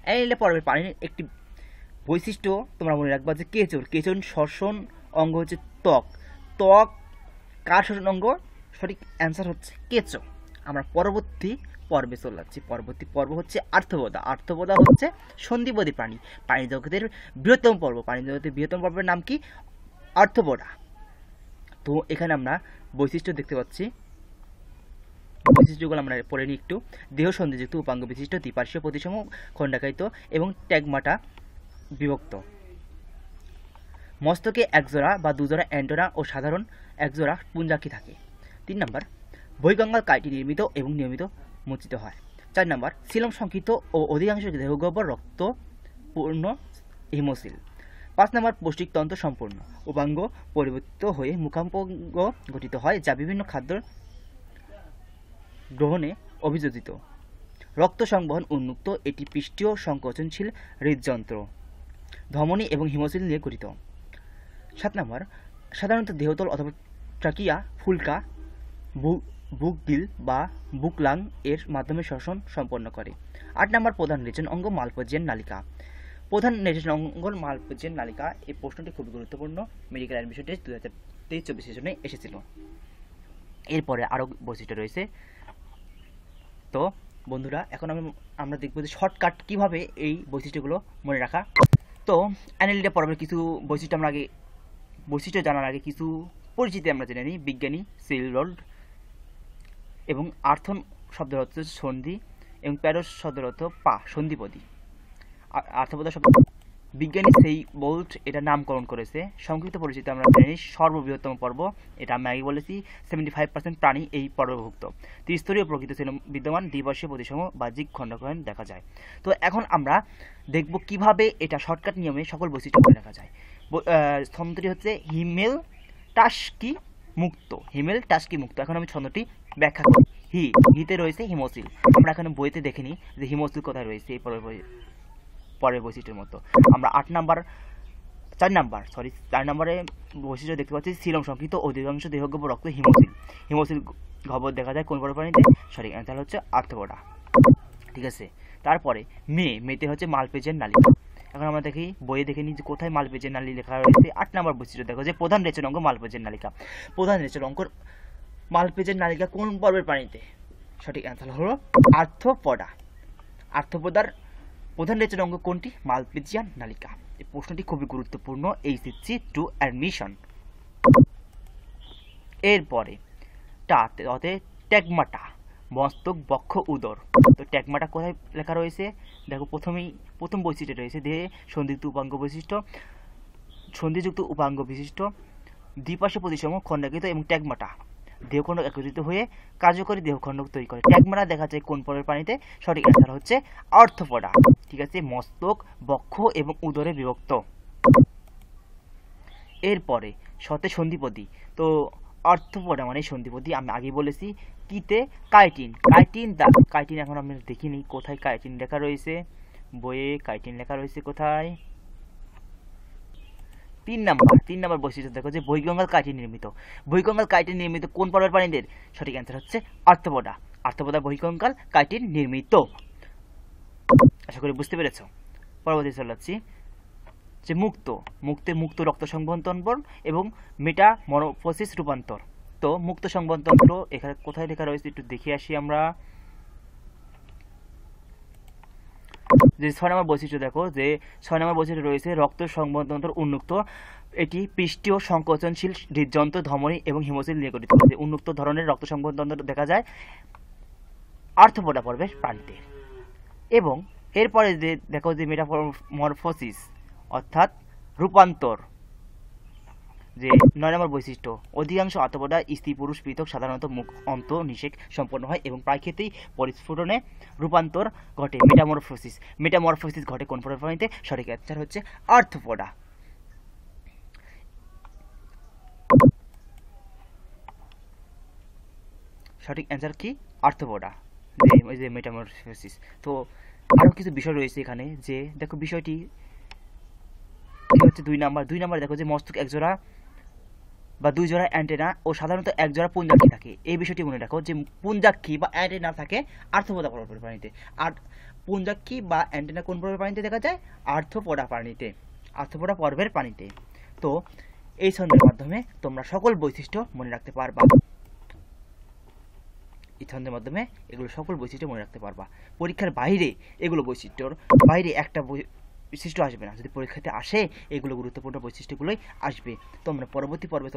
অ্যানালিডা পর্বের প্রাণীর একটি বৈশিষ্ট্য তোমরা মনে রাখবা যে কেঁচোর শ্বসন অঙ্গ হচ্ছে ত্বক। কার শ্বসন অঙ্গ? সঠিক অ্যান্সার হচ্ছে কেঁচো। আমরা পরবর্তী পর্বে চলে যাচ্ছি। পরবর্তী পর্ব হচ্ছে আর্থ্রোপোডা। আর্থ্রোপোডা হচ্ছে সন্ধিবদী প্রাণী। প্রাণী জগতের বৃহত্তম পর্ব। প্রাণী জগতের বৃহত্তম পর্বের নাম কি? আর্থ্রোপোডা। তো এখানে আমরা বৈশিষ্ট্য দেখতে পাচ্ছি। বৈশিষ্ট্যগুলো আমরা পড়ে নিই একটু। দেহ সন্ধিযুক্ত, উপাঙ্গ বিশিষ্ট, দ্বিপার্শ্বীয় প্রতিসম, খণ্ডাকায়িত এবং ট্যাগমাটা বিভক্ত। মস্তকে একজোড়া বা দুজোড়া অ্যান্টেনা ও সাধারণ একজোড়া পুঞ্জাক্ষী থাকে। 3 নম্বর, বহিঃগঙ্গাল কাইটি নির্মিত এবং নিয়মিত মোচিত হয়। 4 নম্বর, সিলম সংক্ষিপ্ত ও অধিকাংশ দেহগহ্বর রক্তপূর্ণ হিমোসিল। 5 নম্বর, পৌষ্টিকতন্ত্র সম্পূর্ণ। উপাঙ্গ পরিবর্তিত হয়ে মুখাঙ্গ গঠিত হয়, যা বিভিন্ন খাদ্য গ্রহণে অভিযোজিত। রক্ত সংবহন উন্মুক্ত। এটি পৃষ্ঠীয় সংকোচনশীল হৃদযন্ত্র, ধমনী এবং হিমোসিল নিয়ে গঠিত। 7 নম্বর, সাধারণত দেহতল অথবা ট্রাকিয়া, ফুলকা, বুকগিল বা বুকলাং এর মাধ্যমে শ্বসন সম্পন্ন করে। 8 নম্বর, প্রধান রেচন অঙ্গ মালপোজিয়ান নালিকা। প্রধান রেচন অঙ্গ মালপোজিয়ান নালিকা। এই প্রশ্নটি খুব গুরুত্বপূর্ণ। মেডিকেল অ্যাডমিশন টেস্ট 2023-24 সেশনে এসেছিল। এরপরে আরও বৈশিষ্ট্য রয়েছে। তো বন্ধুরা, এখন আমরা দেখব যে শর্টকাট কিভাবে এই বৈশিষ্ট্যগুলো মনে রাখা। তো অ্যানালিডা পর্বের কিছু বৈশিষ্ট্য জানার আগে কিছু পরিচিতি আমরা জেনে নিই। বিজ্ঞানী সিলরোড এবং আর্থন শব্দের অর্থ সন্ধি এবং প্যারোস শব্দের অর্থ পা, সন্ধিপদী। আর্থ্রোপোডা শব্দ বিজ্ঞানী সেই বোল্ট এটা নামকরণ করেছে। সংক্ষিপ্ত পরিচিত আমরা প্রাণীর সর্ববৃহত্তম পর্ব, এটা আমি আগে বলেছি। 75% প্রাণী এই পর্বভুক্ত। ত্রিস্তরীয় প্রকৃতি ছিল বিদ্যমান, দ্বিবর্ষীয় প্রতিসম বাহ্যিক খণ্ডায়ন দেখা যায়। তো এখন আমরা দেখব কিভাবে এটা শর্টকাট নিয়মে সকল বৈশিষ্ট্য মনে রাখা যায়। ছন্দটি হচ্ছে হিমেল টাস্কি মুক্ত, হিমেল টাস্কি মুক্ত। এখন আমি ছন্দটি ব্যাখ্যা করি। হিতে রয়েছে হিমোসিল। আমরা এখানে বইতে দেখিনি যে হিমোসিল কোথায় রয়েছে এই পরের বৈশিষ্ট্যের মতো। আমরা 4 নম্বরে বৈশিষ্ট্য দেখতে পাচ্ছি সিলম সংকৃত অধিকাংশ দেহগহ্বর রক্ত হিমোসিল। হিমোসিল গহ্বর দেখা যায় কোন পর্বের প্রাণীতে? সঠিক অ্যান্সার হচ্ছে আর্থ্রোপোডা। ঠিক আছে, তারপরে মেতে হচ্ছে মালপেজের নালিকা। এখন আমরা দেখি বইয়ে দেখে নিই যে কোথায় মালপেজের নালী লেখা রয়েছে। 8 নম্বর বৈশিষ্ট্য দেখো যে প্রধান রেচন অঙ্গ মালপেজের নালিকা। প্রধান রেচন অঙ্গ মালপেজের নালিকা কোন পর্বের প্রাণীতে? সঠিক অ্যান্সার হলো আর্থ্রোপোডা। আর্থ্রোপোডার প্রধান রেচন অঙ্গ কোনটি? মালপেজিয়ান নালিকা। এই প্রশ্নটি খুবই গুরুত্বপূর্ণ এইচএসসি 2 অ্যাডমিশন। এরপরে টাতে ট্যাগমাটা, মস্তক, বক্ষ, উদর। তো ট্যাগমাটা কোথায় লেখা রয়েছে? দেখো প্রথম বৈশিষ্ট্য রয়েছে দেহে সন্ধিযুক্ত উপাঙ্গ বৈশিষ্ট্য, সন্ধিযুক্ত উপাঙ্গ বিশিষ্ট, দ্বিপার্শ্ব প্রতিসম খণ্ডাকৃত এবং ট্যাগমাটা দেহখণ্ড একত্রিত হয়ে কার্যকরী দেহখণ্ড তৈরি করে। ট্যাগমাটা দেখা যায় কোন পর্বের প্রাণীতে? সঠিক অ্যান্সার হচ্ছে আর্থ্রোপোডা। ঠিক আছে, মস্তক, বক্ষ এবং উদরে বিভক্ত। এরপরে সতে সন্ধিপতি। তো আর্থ্রোপোডা মানে সন্ধিপতি, আমি আগে বলেছি। কিতে কাইটিন। কাইটিন এখন আমরা দেখিনি কোথায় কাইটিন লেখা রয়েছে বইয়ে। কাইটিন লেখা রয়েছে কোথায়? 3 নম্বর বৈশিষ্ট্য দেখো যে বহিঃকঙ্কাল কাইটিন নির্মিত। বহিঃকঙ্কাল কাইটিন নির্মিত কোন পর্বের প্রাণীদের? সঠিক অ্যান্সার হচ্ছে আর্থ্রোপোডা। আর্থ্রোপোডা বহিঃকঙ্কাল কাইটিন নির্মিত। আশা করি বুঝতে পেরেছ। পরবর্তী চলে যাচ্ছি যে মুক্ত রক্ত সংবহনতন্ত্র এবং মেটামরফোসিস রূপান্তর। তো মুক্ত সংবহনতন্ত্র এখানে কোথায় লেখা রয়েছে একটু দেখে আসি আমরা। যে 6 নম্বর বৈশিষ্ট্য দেখো যে 6 নম্বর বৈশিষ্ট্য রয়েছে রক্ত সংবহনতন্ত্র উন্মুক্ত। এটি পৃষ্ঠীয় সংকোচনশীল হৃদযন্ত্র, ধমনী এবং হিমোসিল নিয়ে গঠিত। উন্মুক্ত ধরনের রক্ত সংবহনতন্ত্র দেখা যায় আর্থ্রোপোডা পর্বের প্রাণীতে। এবং এরপরে যে দেখো যে মেটামরফোসিস অর্থাৎ রূপান্তর, যে 9 নম্বর বৈশিষ্ট্য অধিকাংশ আর্থ্রোপোডা স্ত্রী পুরুষ পৃথক, সাধারণত মুখ অন্ত নিষেক সম্পন্ন হয় এবং প্রায় ক্ষেত্রেই পরিস্ফুটনে রূপান্তর ঘটে। মেটামরফোসিস ঘটে কোন পর্বের প্রাণীতে? সঠিক অ্যান্সার হচ্ছে আর্থ্রোপোডা। সঠিক অ্যান্সার কি? আর্থ্রোপোডা, যে মেটামরফোসিস। তো আরো কিছু বিষয় রয়েছে এখানে, যে দেখো বিষয়টি হচ্ছে 2 নম্বর দেখো যে মস্তক একজোড়া বা 2 জোড়া অ্যান্টেনা ও সাধারণত 1 জোড়া পুঞ্জাক্ষী থাকে। এই বিষয়টি মনে রাখো যে পুঞ্জাক্ষী বা অ্যান্টেনা থাকে আর্থ্রোপোডা পর্বের প্রাণীতে। আর পুঞ্জাক্ষী বা অ্যান্টেনা কোন পর্বের প্রাণীতে দেখা যায়? আর্থ্রোপোডা পর্বের প্রাণীতে। তো এই ছন্দের মাধ্যমে তোমরা সকল বৈশিষ্ট্য মনে রাখতে পারবা। এই ছন্দের মাধ্যমে এগুলো সকল বৈশিষ্ট্য মনে রাখতে পারবা। পরীক্ষার বাইরে এগুলো বৈশিষ্ট্যর বাইরে একটা বৈশিষ্ট্য আসবে না। যদি পরীক্ষাতে আসে এগুলো গুরুত্বপূর্ণ বৈশিষ্ট্যগুলোই আসবে। তোমরা পরবর্তী পর্বে